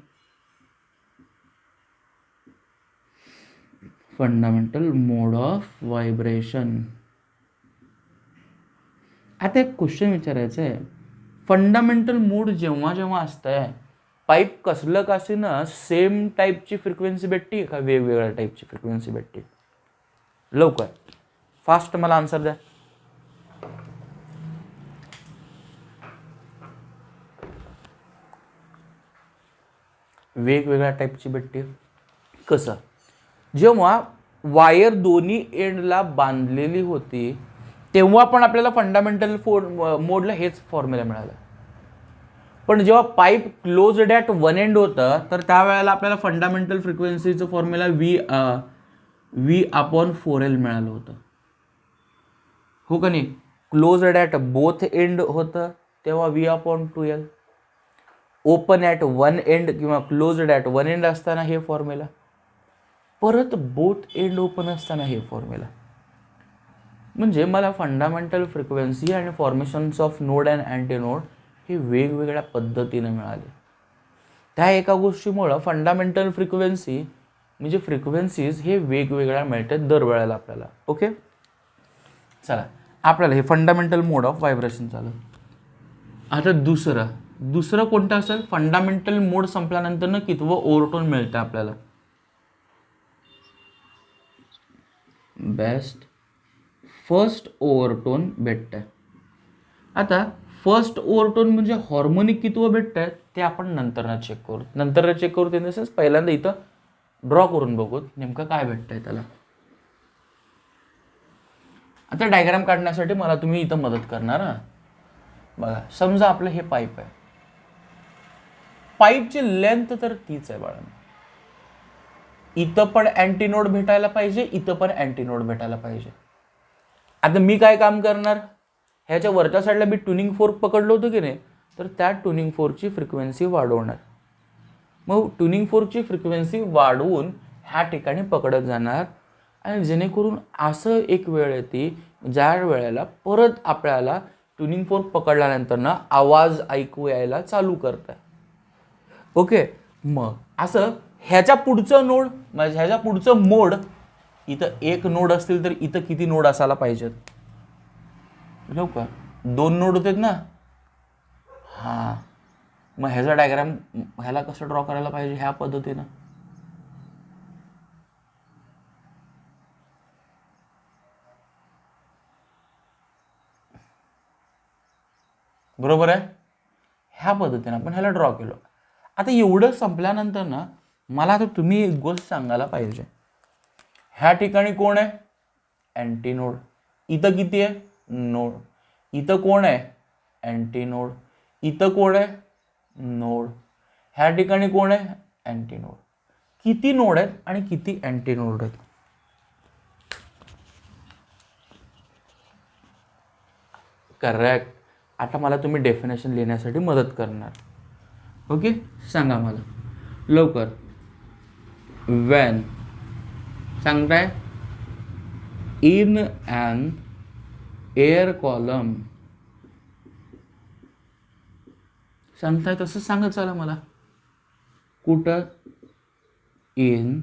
Fundamental mode of vibration. आता एक क्वेश्चन विचारायचं आहे. फंडामेंटल मोड जेव्हा जेव्हा असतंय, पाईप कसलं का असेना सेम टाईपची फ्रिक्वेन्सी भेटते का वेगवेगळ्या टाईपची फ्रिक्वेन्सी भेटते? लवकर फास्ट मला आन्सर द्या. वेगवेगळ्या टाईपची भेटते. कसं? जेव्हा वायर दोन्ही एंडला बांधलेली होती तेव्हा पण आपल्याला फंडामेंटल मोडला हेच फॉर्म्युला मिळाला. पण जेव्हा pipe closed at one end होतं तर त्यावेळेला आपल्याला फंडामेंटल फ्रिक्वेन्सीचं फॉर्म्युला व्ही अपॉन 4L मिळालं होतं, हो का नाही. क्लोज्ड ॲट बोथ एंड होतं तेव्हा V upon 2L. Open at one end किंवा क्लोज्ड ॲट वन एंड असताना हे फॉर्म्युला, परत बोथ एंड ओपन असताना हे फॉर्म्युला. म्हणजे मला फंडामेंटल फ्रिक्वेन्सी आणि formations of node and anti node हे वेगवेगळ्या पद्धतीने मिळाले. त्या एका गोष्टीमुळं फंडामेंटल फ्रिक्वेन्सी म्हणजे फ्रिक्वेन्सीज हे वेगवेगळ्या मिळतात दरवेळेला आपल्याला. ओके, चला आपल्याला हे फंडामेंटल मोड ऑफ व्हायब्रेशन झालं. आता दुसरं कोणतं असेल? फंडामेंटल मोड संपल्यानंतर कितवं ओव्हरटोन मिळतं आपल्याला? बेस्ट फर्स्ट ओव्हरटोन भेटतंय. आता फर्स्ट ओव्हरटोन म्हणजे हार्मोनिक कितवं भेटतंय ते आपण नंतरनं चेक करू. इन द सेन्स पहिल्यांदा इथं ड्रॉ करून बघू नेमकं काय भेटतंय त्याला. आता डायग्राम काढण्यासाठी मला तुम्ही इथं मदत करणार. बघा, समजा आपलं हे पाईप आहे, पाईपची लेंथ तर तीच आहे बाळांनो. इथं पण अँटीनोड भेटायला पाहिजे, इथं पण अँटीनोड भेटायला पाहिजे. आता मी काय काम करणार, ह्याच्या वरच्या साईडला मी ट्युनिंग फोर्क पकडलो होतो की नाही, तर त्या ट्युनिंग फोर्कची फ्रिक्वेन्सी वाढवणार. मग ट्युनिंग फोर्कची फ्रिक्वेन्सी वाढवून ह्या ठिकाणी पकडत जाणार आणि जेणेकरून असं एक वेळ येते ज्या वेळेला परत आपल्याला ट्युनिंग फोर्क पकडल्यानंतर आवाज ऐकू यायला चालू करतं. ओके, मग असं ह्याच्या पुढचं नोड म्हणजे ह्याच्या पुढचं मोड, इथं एक नोड असतील तर इथं किती नोड असायला पाहिजेत? का 2 नोड होते ना. हां, मग ह्याचा डायग्राम ह्याला कसं ड्रॉ करायला पाहिजे? ह्या पद्धतीनं. बरोबर आहे, ह्या पद्धतीनं आपण ह्याला ड्रॉ केलं. आता एवढं संपल्यानंतर मला आता तुम्ही एक गोष्ट सांगायला पाहिजे, ह्या ठिकाणी कोण आहे? अँटीनोड. इथं किती आहे? नोड. इथं कोण आहे? अँटीनोड. इथं कोण आहे? नोड. ह्या ठिकाणी कोण आहे? अँटीनोड. किती नोड आहेत आणि किती अँटीनोड आहेत? करेक्ट. आता मला तुम्ही डेफिनेशन लिहिण्यासाठी मदत करणार. ओके, सांगा मला लवकर. वेन सांगताय इन ॲन एअर कॉलम, सांगताय तसं सांगत चला मला. कुठं? In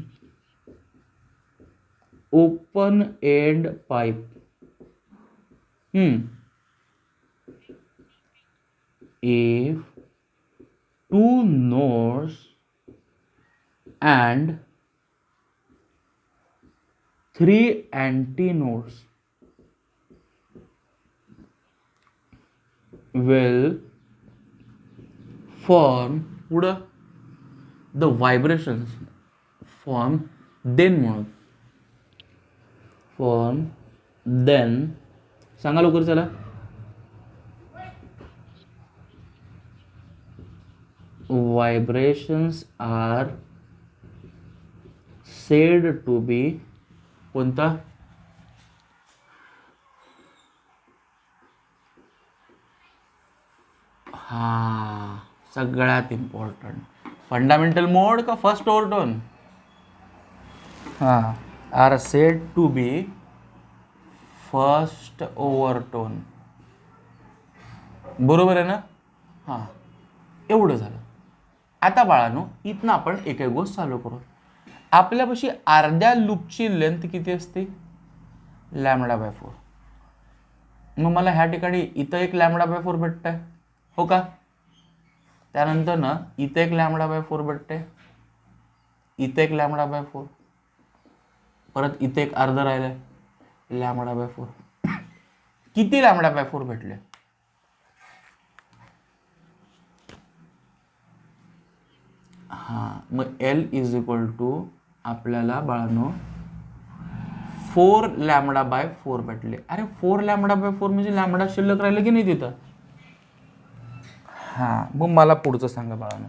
open end pipe. if 2 nodes and 3 antinodes will form the vibrations form then म्हणून form then सांगा लवकर चला. Vibrations are said to be कोणता? हा, सगळ्यात इम्पॉर्टंट फंडामेंटल मोड का फर्स्ट ओव्हरटोन? हा, are said to be first overtone. बरोबर आहे ना? हां, एवढं झालं. आता बाळांनो इथनं आपण एक एक गोष्ट चालू करू. आपल्यापाशी अर्ध्या लूपची लेंथ किती असते? λ/4. मग मला ह्या ठिकाणी इथं एक λ/4 भेटतंय, हो का? त्यानंतर इथं एक λ/4 भेटतंय, इथं एक λ/4, परत इथे एक अर्ध राहिलंय λ/4. किती λ/4 भेटले? हां, मग L = आपल्याला बाळांनो 4 λ/4 भेटले. अरे 4 λ/4 म्हणजे लॅम्बडा शिल्लक राहिलं की नाही तिथं? हां, मग मला पुढचं सांगा बाळांनो.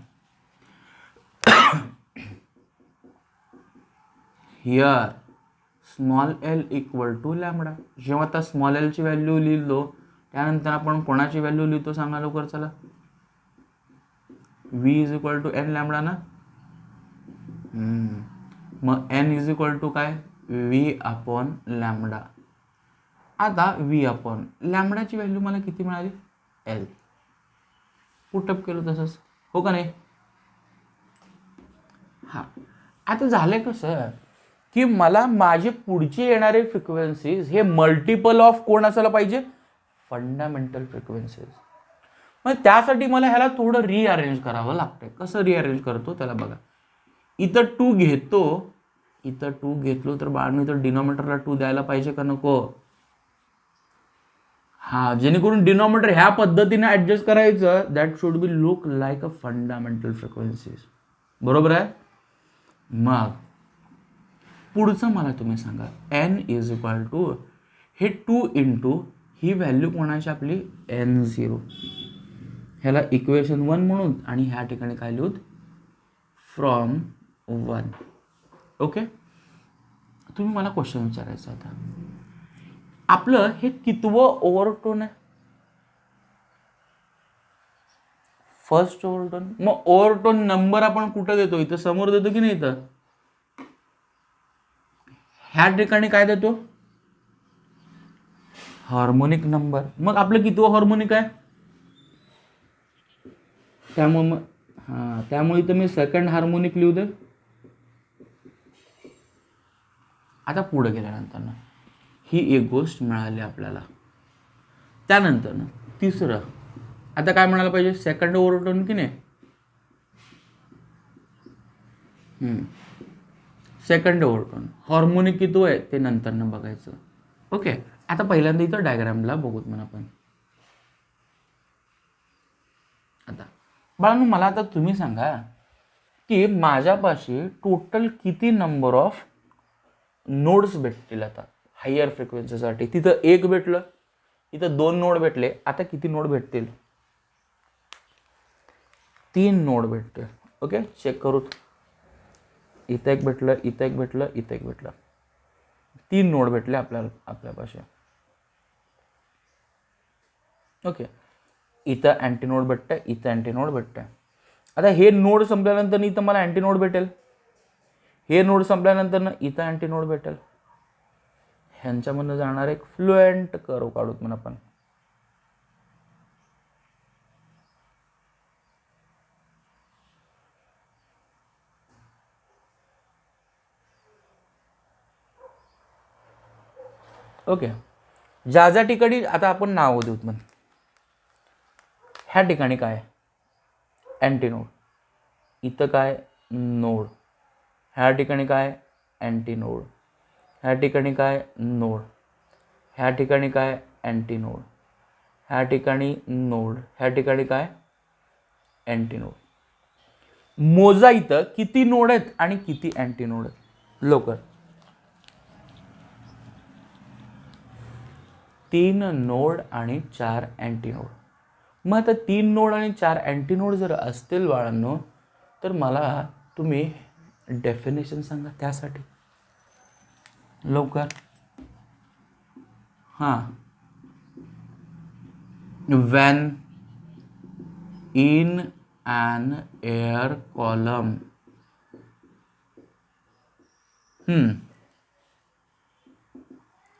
Here small L equal to lambda. जेव्हा आता स्मॉल एलची व्हॅल्यू लिहिलो त्यानंतर आपण कोणाची व्हॅल्यू लिहितो सांगा लवकर चला. v is equal to N lambda ना. मग एन इज इक्वल टू काय, v अपॉन लॅमडा. आता v अपॉन लॅमडाची व्हॅल्यू मला किती मिळाली, एल. पुटअप केलं तसंच, हो का नाही. हां, आता झालंय कसं की मला माझे पुढचे येणारे फ्रिक्वेन्सीज हे मल्टिपल ऑफ कोण असायला पाहिजे, फंडामेंटल फ्रिक्वेन्सीज. मग त्यासाठी मला ह्याला थोडं रिअरेंज करावं लागतंय. कसं रिअरेंज करतो त्याला बघा. इथं 2 घेतो, इथं 2 घेतलो तर बाळांनो इथं डिनॉमिनेटरला 2 द्यायला पाहिजे का नको. हा, जेणेकरून डिनॉमिनेटर ह्या पद्धतीने ऍडजस्ट करायचं. That should be look like a fundamental frequencies. बरोबर आहे. मग पुढचं मला तुम्ही सांगा, एन इज इक्वल टू हे 2 इंटू ही व्हॅल्यू कोणाची आपली n0. ह्याला इक्वेशन 1 म्हणून आणि ह्या ठिकाणी काय लिहूत, फ्रॉम 1. ओके. तुम्ही मला क्वेश्चन विचारायचा आता, आपलं हे कितवं ओव्हरटोन आहे, फर्स्ट ओव्हरटोन. मग ओव्हरटोन नंबर आपण कुठं देतो, इथं समोर देतो की नाही. इथं ह्या ठिकाणी काय देतो, हार्मोनिक नंबर. मग आपलं कितवं हार्मोनिक आहे, त्यामुळे मग त्यामुळे इथं मी सेकंड हार्मोनिक लिहू दे. आता पुढे गेल्यानंतर ना ही एक गोष्ट मिळाली आपल्याला. त्यानंतर ना तिसरं आता काय म्हणायला पाहिजे, सेकंड ओव्हरटोन की नाही. सेकंड ओव्हरटोन हार्मोनिक किती आहे ते नंतर न बघायचं. ओके. आता पहिल्यांदा इथं डायग्रामला बघूत म्हणा आपण. आता बाळांनो मला आता तुम्ही सांगा की माझ्यापाशी टोटल किती नंबर ऑफ नोड्स भेटतील आता हायर फ्रिक्वेन्सीसाठी. तिथं 1 भेटलं, इथं 2 नोड भेटले. आता किती नोड भेटतील, 3 नोड भेटते. ओके, चेक करू. इथं एक भेटलं, इथं एक भेटलं, इथं एक भेटलं. 3 नोड भेटले आपल्यापाशी. ओके, इथं अँटीनोड भेटतंय, इथं अँटीनोड भेटतंय. आता हे नोड संपल्यानंतर इथं मला अँटीनोड भेटेल. हे नोड संपल्यानंतर इथं अँटीनोड भेटेल. ह्यांच्यामधनं जाणार एक फ्लुएंट कर्व काढूत म्हणून आपण. ओके, ज्या ज्या ठिकाणी आता आपण नाव देऊत म्हण. ह्या ठिकाणी काय अँटीनोड, इथं काय नोड, ह्या ठिकाणी काय अँटीनोड, ह्या ठिकाणी काय नोड, ह्या ठिकाणी काय अँटीनोड, ह्या ठिकाणी नोड, ह्या ठिकाणी काय अँटीनोड. मोजा इथं किती नोड आहेत आणि किती अँटीनोड आहेत लवकर. 3 नोड आणि 4 अँटीनोड. मग आता 3 नोड आणि 4 अँटीनोड जर असतील बाळांनो तर मला तुम्ही डेफिनेशन सांगा त्यासाठी लवकर. हां, when in an air column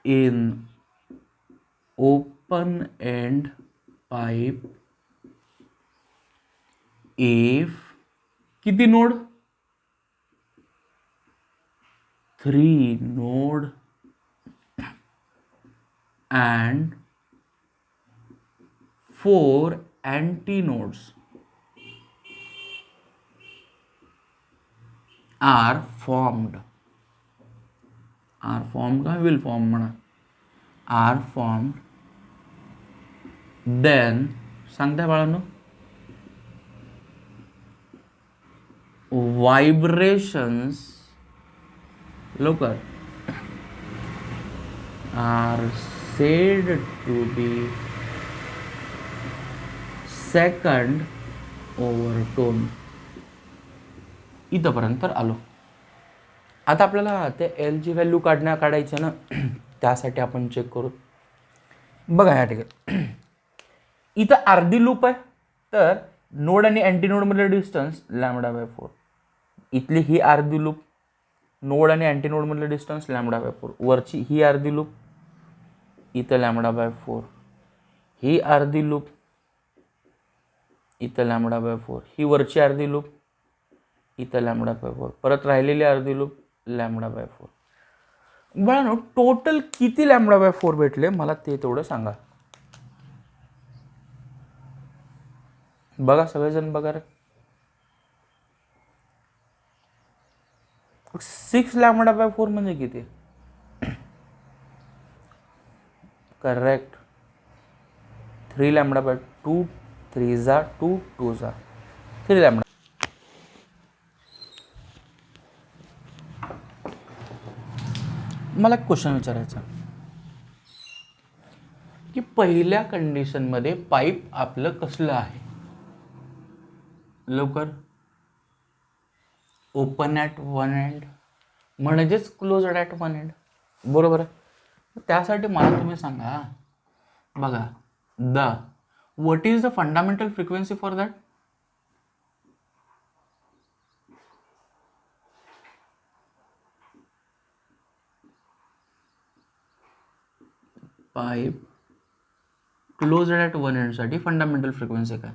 in open end pipe if किती node, 3 node and 4 antinodes are formed. Are formed का will form म्हणा. Are formed. Then सांगता बाळांनो vibrations लवकर are said to be second ओव्हरटोन इथंपर्यंत आलो. आता आपल्याला ते एलची व्हॅल्यू काढायची ना, त्यासाठी आपण चेक करू. बघा या ठिकाणी इथं अर्धी लूप आहे, तर नोड आणि अँटी नोडमधलं डिस्टन्स λ/4. इथली ही अर्धी लूप, नोड आणि अँटी नोडमधलं डिस्टन्स λ/4. वरची ही अर्धी लूप, इथं λ/4. ही अर्धी लूप, इथं λ/4. ही वरची अर्धी लूप, इथं λ/4. परत राहिलेली अर्धी लूप λ/4. बघा टोटल किती λ/4 भेटले मला ते तेवढं सांगा. बघा सगळेजण बघा रे. 6 λ/4 म्हणजे किती? करेक्ट. 3 λ/2. 3 जा 2, 2 जा 3 λ. मला एक क्वेश्चन विचारायचा की पहिल्या कंडिशनमध्ये पाईप आपलं कसलं आहे? लवकर. ओपन ॲट वन एंड म्हणजेच क्लोज्ड ॲट वन एंड, बरोबर आहे. त्यासाठी मला तुम्ही सांगा, बघा what is the fundamental frequency for that? Pipe closed at one end साठी फंडामेंटल फ्रिक्वेन्सी काय?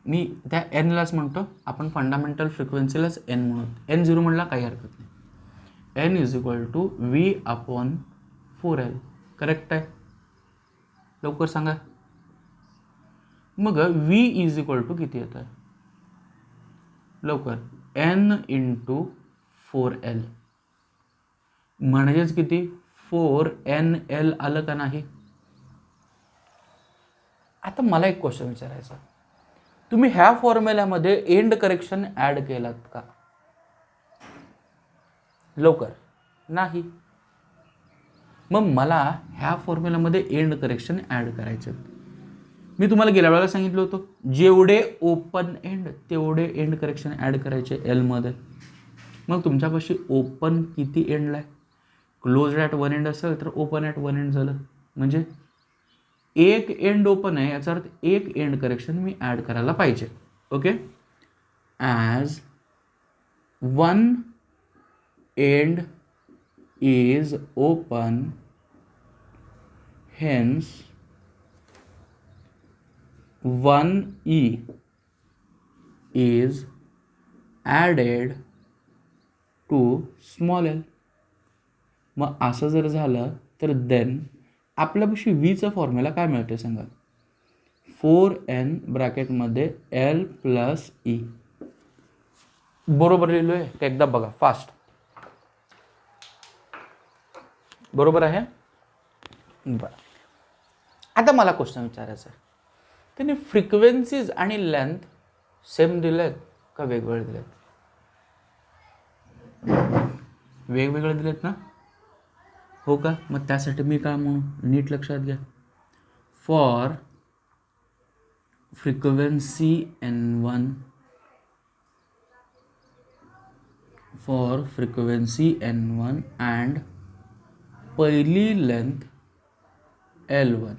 मी त्या एनलाच म्हणतो, आपण फंडामेंटल फ्रिक्वेन्सीलाच एन म्हणू. N0 म्हणला काही हरकत नाही. N = V/4L. करेक्ट आहे? लवकर सांगा. मग V = किती येतं? लवकर. N × 4L म्हणजेच किती? 4NL आलं का नाही? आता मला एक क्वेश्चन विचारायचा, तुम्ही ह्या फॉर्म्युल्यामध्ये एंड करेक्शन ऍड केलात का? लवकर. नाही. मग मला ह्या फॉर्म्युल्यामध्ये एंड करेक्शन ऍड करायचे. मी तुम्हाला गेल्या वेळेला सांगितलं होतं जेवढे ओपन एंड तेवढे एंड करेक्शन ऍड करायचे एल मध्ये. मग तुमच्यापाशी ओपन किती एंडला आहे? क्लोज्ड ॲट वन एंड असेल तर ओपन ॲट वन एंड झालं, म्हणजे एक एंड ओपन आहे, याचा अर्थ एक एंड करेक्शन मी ऍड करायला पाहिजे. Okay. As one end is open, hence 1E is added to small l. मग असं जर झालं तर देन आपल्यापाशी व्हीचा फॉर्म्युला काय मिळते सांगा? 4n ब्रॅकेटमध्ये L + E. बरोबर लिहिलोय का? एकदा बघा फास्ट. बरोबर आहे? बरं. आता मला क्वेश्चन विचारायचा आहे, त्यांनी फ्रिक्वेन्सीज आणि लेंथ सेम दिलेत का वेगवेगळे दिलेत? वेगवेगळे दिलेत ना? हो का? मग त्यासाठी मी काय म्हणू? नीट लक्षात घ्या. For frequency N1, for frequency N1 and पहिली length L1,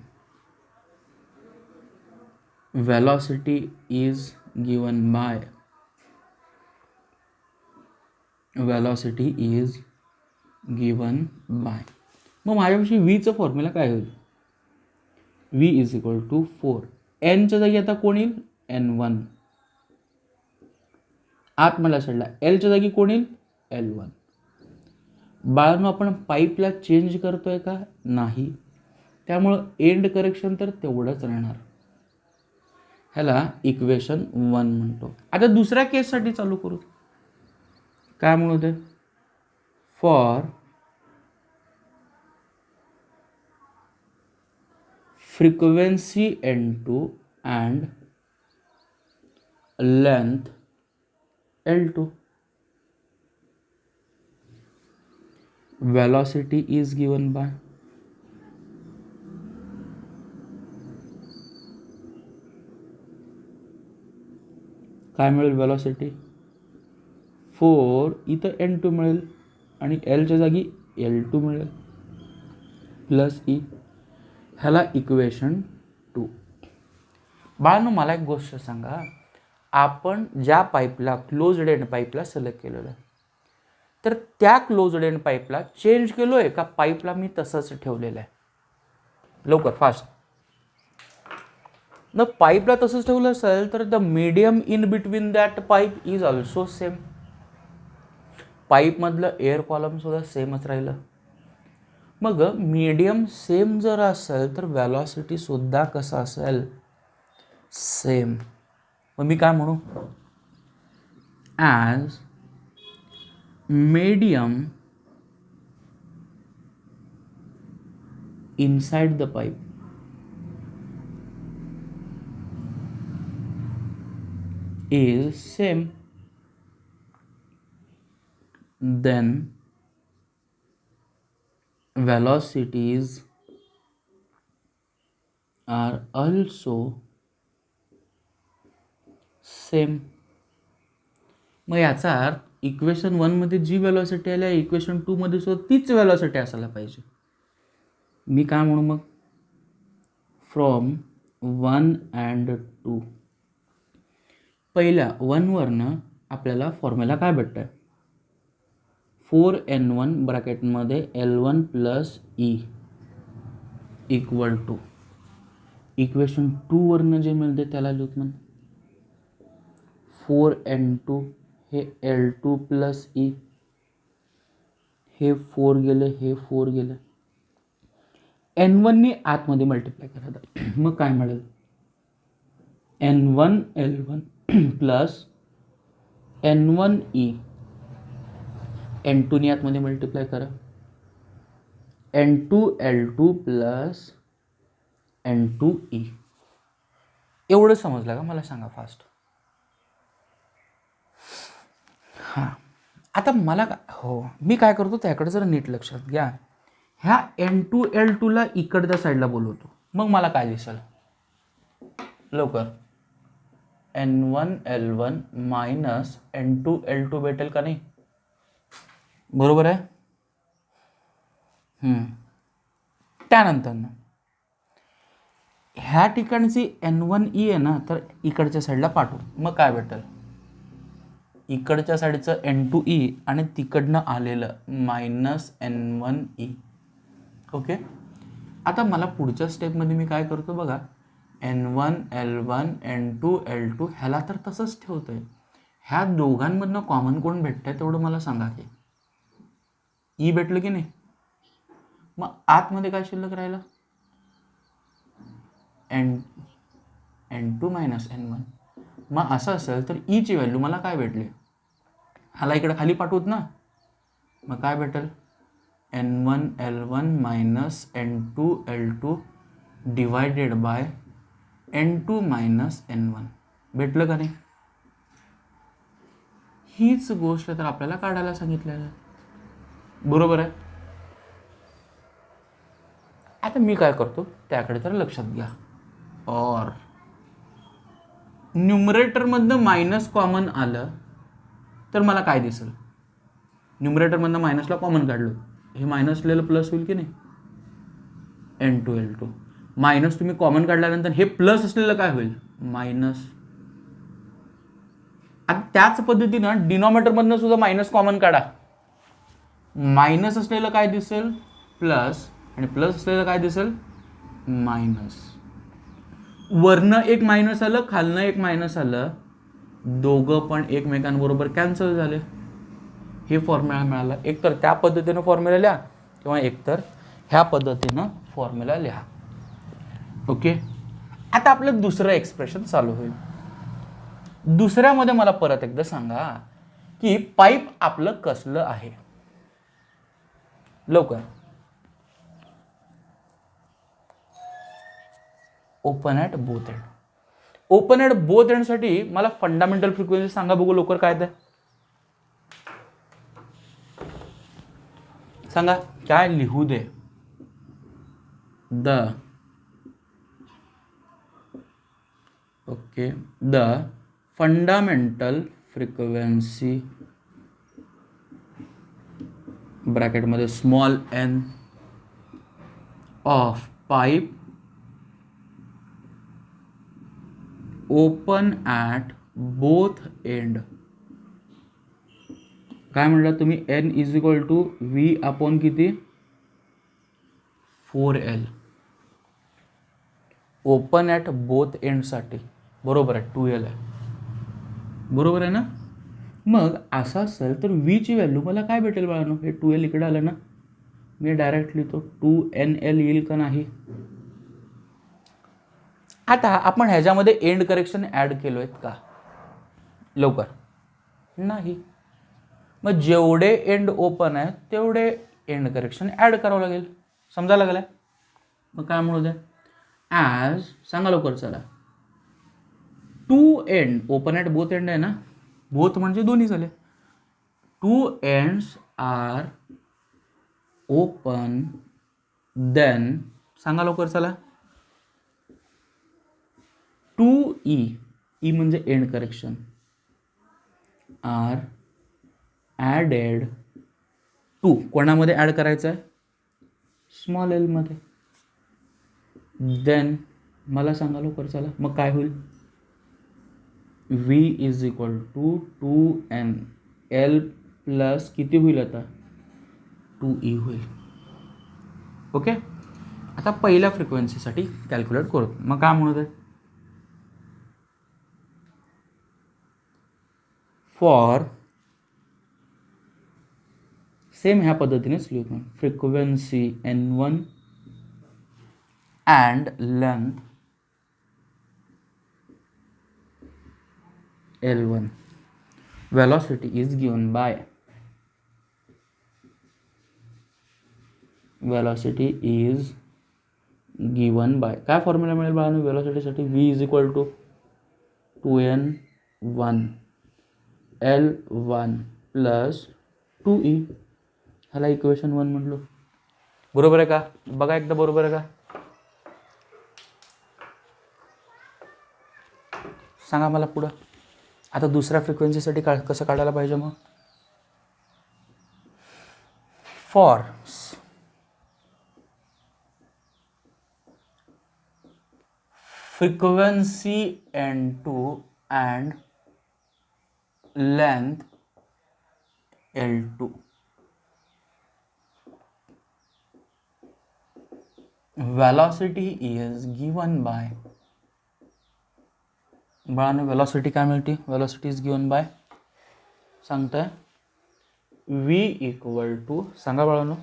velocity is given by मग माझ्यापाशी व्हीचं फॉर्म्युला काय होईल? V = 4. एनच्या जागी आता कोण येईल? N1. आतमधल्या साईडला एलच्या जागी कोण येईल? L1. बाळांनो आपण पाईपला चेंज करतोय का? नाही. त्यामुळं एंड करेक्शन तर तेवढंच राहणार. ह्याला इक्वेशन 1 म्हणतो. आता दुसऱ्या केससाठी चालू करू. काय म्हणू ते? For frequency N2 and length L2. velocity is given by काय मिळेल velocity 4 इथं n2 मिळेल आणि Lच्या जागी L2 मिळेल प्लस ई. ह्याला इक्वेशन 2. बाळांनो मला एक गोष्ट सांगा, आपण ज्या पाईपला क्लोज्ड एंड पाईपला सिलेक्ट केलेलं आहे तर त्या क्लोज्ड एंड पाईपला चेंज केलोय का पाईपला मी तसंच ठेवलेलं आहे? लवकर फास्ट. न पाईपला तसंच ठेवलं असेल तर the medium in between that pipe is also same. पाईपमधलं एअर कॉलम सुद्धा सेमच राहिलं. मग मीडियम सेम जर असेल तर व्हॅलॉसिटी सुद्धा कसं असेल? सेम. मग मी काय म्हणू? As medium inside the pipe is same, then velocities are also same. मग याचा अर्थ इक्वेशन 1 मध्ये जी व्हॅलॉसिटी आली इक्वेशन 2 मध्ये सुद्धा तीच व्हॅलॉसिटी असायला पाहिजे. मी काय म्हणू मग? From 1 and 2. पहिल्या 1 वरनं आपल्याला फॉर्म्युला काय भेटतंय? 4n1 ब्रॅकेटमध्ये L1 plus E equal to equation 2 वरनं जे मिळते त्याला लिहूत मग 4n2 हे L2 प्लस ई, हे 4 गेले, हे 4 गेले. n1 ने आतमध्ये मल्टिप्लाय करा. मग काय मिळेल? n1 L1 plus n1 E, n2 ने आतमध्ये मल्टिप्लाय करा, n2 L2 plus n2 E. एवढं समजलं का? मला सांगा फास्ट. हां, आता मला हो मी काय करतो त्याकडे जरा नीट लक्षात घ्या. ह्या n2 L2 ला इकडच्या साईडला बोलवतो. मग मला काय दिसेल? लवकर n1 L1 minus n2 L2 भेटेल का नाही? बरोबर आहे. त्यानंतर ना ह्या ठिकाणची n1 ई आहे ना तर इकडच्या साईडला पाठवू. मग काय भेटेल? इकडच्या साईडचं n2 ई आणि तिकडनं आलेलं मायनस n1 ई. ओके. आता मला पुढच्या स्टेपमध्ये मी काय करतो बघा, n1 L1 n2 L2 ह्याला तर तसंच ठेवतोय. ह्या दोघांमधनं कॉमन कोण भेटतंय तेवढं मला सांगा की. ई भेटलं की नाही? मग आतमध्ये काय शिल्लक राहिलं? n2 minus n1. मग असं असेल तर ईची व्हॅल्यू मला काय भेटली? ह्याला इकडे खाली पाठवत ना. मग काय भेटेल? n1 L1 minus n2 L2 divided by n2 minus n1. भेटलं का नाही? हीच गोष्ट तर आपल्याला काढायला सांगितलेलं आहे. बरोबर आहे. आता मी काय करतो त्याकडे तर लक्षात घ्या. और न्यूमरेटरमधनं मायनस कॉमन आलं तर मला काय दिसेल? न्यूमरेटरमधनं मायनसला कॉमन काढलं, हे मायनस लिहिलं प्लस होईल की नाही? n2 L2 मायनस तुम्ही कॉमन काढल्यानंतर हे प्लस असलेलं काय होईल? मायनस. आता त्याच पद्धतीनं डिनॉमिनेटरमधनं सुद्धा मायनस कॉमन काढा. मायनस असलेलं काय दिसेल? प्लस. आणि प्लस असलेलं काय दिसेल? मायनस. वरनं एक मायनस आलं, खालनं एक मायनस आलं, दोघं पण एकमेकांबरोबर कॅन्सल झाले. हे फॉर्म्युला मिळाला. एकतर त्या पद्धतीनं फॉर्म्युला लिहा किंवा एकतर ह्या पद्धतीनं फॉर्म्युला लिहा. ओके. आता आपलं दुसरं एक्सप्रेशन चालू होईल. दुसऱ्यामध्ये मला परत एकदा सांगा की पाईप आपलं कसलं आहे? लवकर. Open at both end. Open at both एंडसाठी मला फंडामेंटल फ्रिक्वेन्सी सांगा बघू लवकर काय ते सांगा काय लिहू दे. द फंडामेंटल फ्रिक्वेन्सी ब्रॅकेटमध्ये small n of pipe open at both end. काय म्हटलं तुम्ही, n is equal to V upon किती 4L. ओपन ॲट बोथ एंडसाठी बरोबर आहे 2L आहे, बरोबर आहे ना. मग असं असेल तर व्हीची व्हॅल्यू मला काय भेटेल बाळांनो, हे 2L इकडे आलं ना, मी डायरेक्ट लिहितो 2NL येईल का नाही. आता आपण ह्याच्यामध्ये एंड करेक्शन ॲड केलो आहेत का लवकर, नाही. मग जेवढे एंड ओपन आहेत तेवढे एंड करेक्शन ॲड करावं लागेल, समजायला लागलं. मग काय म्हणू दे, ॲज सांगा लवकर चला, 2 end open at both end आहे ना, बोथ म्हणजे दोन्ही झाले. 2 एंड्स आर ओपन देन सांगा लवकर चला 2E, ई म्हणजे end correction, are added to कोणामध्ये ॲड करायचं आहे, स्मॉल एल मध्ये. देन मला सांगा लवकर चला मग काय होईल, V is equal to 2NL plus किती होईल आता 2E होईल. ओके, आता पहिल्या फ्रिक्वेन्सीसाठी कॅल्क्युलेट करू. मग काय म्हणू दे, फॉर सेम ह्या पद्धतीनेच लिहू, frequency N1 and length L1, velocity is given by काय फॉर्म्युला मिळेल बाळांनो वेलॉसिटीसाठी, v is equal to 2N1 L1 plus 2E. ह्याला इक्वेशन 1 म्हटलो, बरोबर आहे का, बघा एकदा बरोबर आहे का, सांगा मला पुढं. आता दुसऱ्या फ्रिक्वेन्सीसाठी कसं काढायला पाहिजे मग, for frequency N2 and length L2, velocity is given by बाळांनो वेलॉसिटी काय मिळते, वेलॉसिटी इज गिवन बाय सांगताय v इक्वल टू सांगा बाळांनो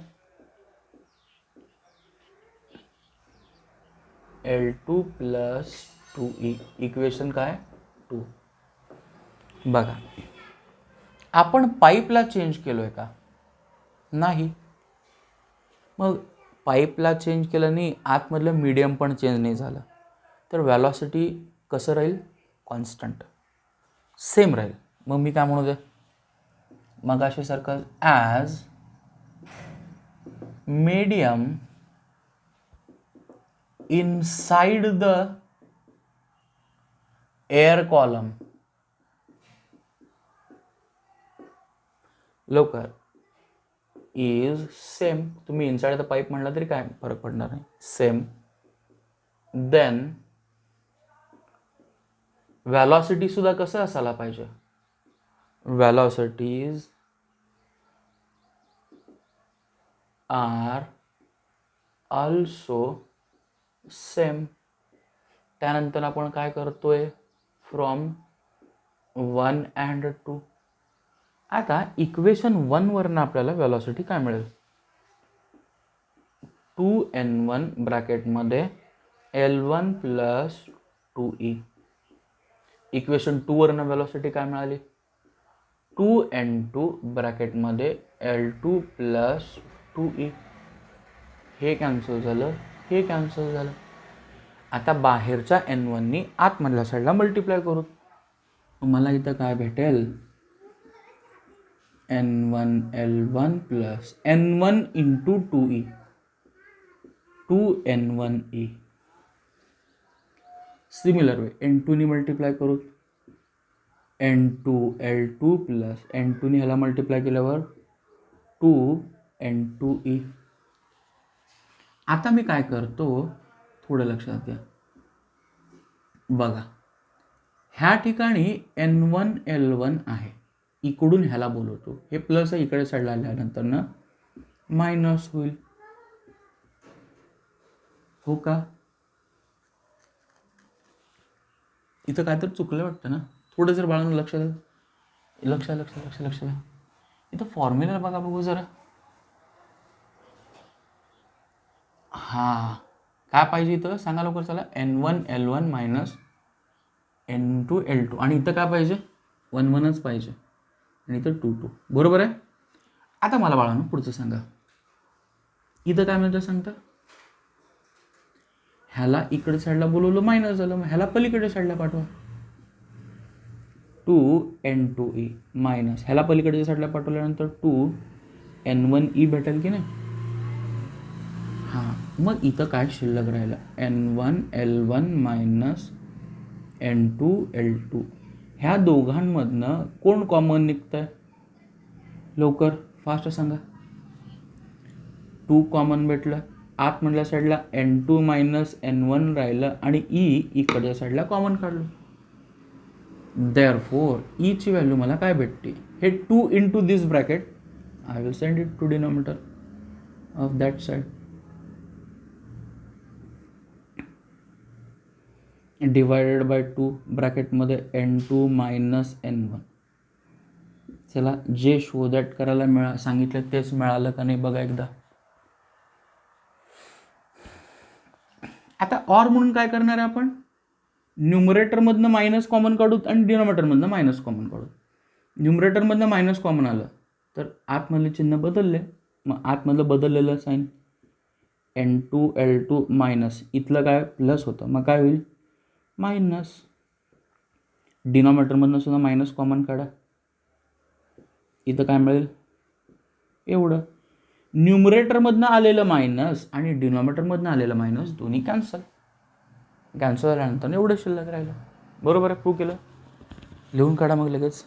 L2 प्लस 2E, इक्वेशन काय 2. बघा आपण पाईपला चेंज केलोय का, नाही. मग पाईपला चेंज केलं नाही, आतमधलं मीडियम पण चेंज नाही झालं, तर वेलॉसिटी कसं राहील, कॉन्स्टंट सेम राहील. मग मी काय म्हणू दे, मग असे सारखं as medium inside the air column, लवकर इज सेम, तुम्ही इनसाइड द पाईप म्हणला तरी काय फरक पडणार नाही, सेम. देन वेलॉसिटी सुद्धा कसं असायला पाहिजे, वेलॉसिटीज आर ऑल्सो सेम. त्यानंतर आपण काय करतोय, फ्रॉम 1 and 2. आता इक्वेशन 1 वरनं आपल्याला वेलॉसिटी काय मिळेल, 2N1 ब्रॅकेटमध्ये L1 plus 2E. Equation 2 वरनं वेलॉसिटी काय मिळाली, 2N2 ब्रॅकेटमध्ये L2 प्लस 2E. हे कॅन्सल झालं, हे कॅन्सल झालं. आता बाहेरच्या N1नी आतमधल्या साईडला मल्टिप्लाय करू, मला इथं काय भेटेल, N1L1 plus N1 into 2E 2N1E. Similar way N2 ने मल्टिप्लाय करू N2L2 प्लस N2 ने ह्याला मल्टिप्लाय केल्यावर 2N2E. आता मी काय करतो थोडं लक्षात घ्या. बघा ह्या ठिकाणी N1L1 आहे, इकडून ह्याला बोलवतो, हे प्लस आहे, इकडे साईडला आल्यानंतर ना मायनस होईल, हो का? इथं काय तर चुकलं वाटतं ना, थोडं जर बाळांनो लक्ष इथं फॉर्म्युला बघा बघू जरा. हां काय पाहिजे इथं सांगा लवकर चला. N1L1 मायनस N2L2 आणि इथं काय पाहिजे 1 पाहिजे आणि इथं 2 बरोबर आहे. आता मला बाळांनो पुढचं सांगा, इथं काय म्हणतं सांगता. ह्याला इकडे साईडला बोलवलं मायनस झालं, मग ह्याला पलीकडे साईडला पाठवा 2N2E मायनस ह्याला पलीकडच्या साईडला पाठवल्यानंतर 2N1E भेटेल की नाही. हां मग इथं काय शिल्लक राहिलं N1L1 मायनस N2L2. ह्या दोघांमधनं कोण कॉमन निघतं आहे लवकर फास्ट सांगा. 2 कॉमन भेटलं, आतमधल्या साईडला N2 मायनस N1 राहिलं आणि E इकडच्या साईडला कॉमन काढलं. देअरफोर E ची व्हॅल्यू मला काय भेटते, हे 2 into this bracket I will send it to denominator of that side divided by 2 ब्रॅकेटमध्ये N2 मायनस N1. चला जे शो दॅट करायला सांगितलं तेच मिळालं का नाही बघा एकदा. आता ऑर म्हणून काय करणार आहे आपण, न्यूमरेटरमधनं मायनस कॉमन काढू आणि डिनॉमिनेटरमधनं मायनस कॉमन काढू. न्यूमरेटरमधनं मायनस कॉमन आलं तर आतमधले चिन्ह बदलले, मग आतमधलं बदललेलं साईन N2L2 मायनस इथलं काय प्लस होतं, मग काय होईल मायनस. डिनॉमिनेटरमधनं सुद्धा मायनस कॉमन काढा, इथं काय मिळेल एवढं. न्यूमरेटरमधनं आलेलं मायनस आणि डिनॉमिनेटरमधनं आलेलं मायनस दोन्ही कॅन्सल झाल्यानंतर एवढं शिल्लक राहिलं. बरोबर आहे, प्रूव्ह केलं. लिहून काढा मग लगेच.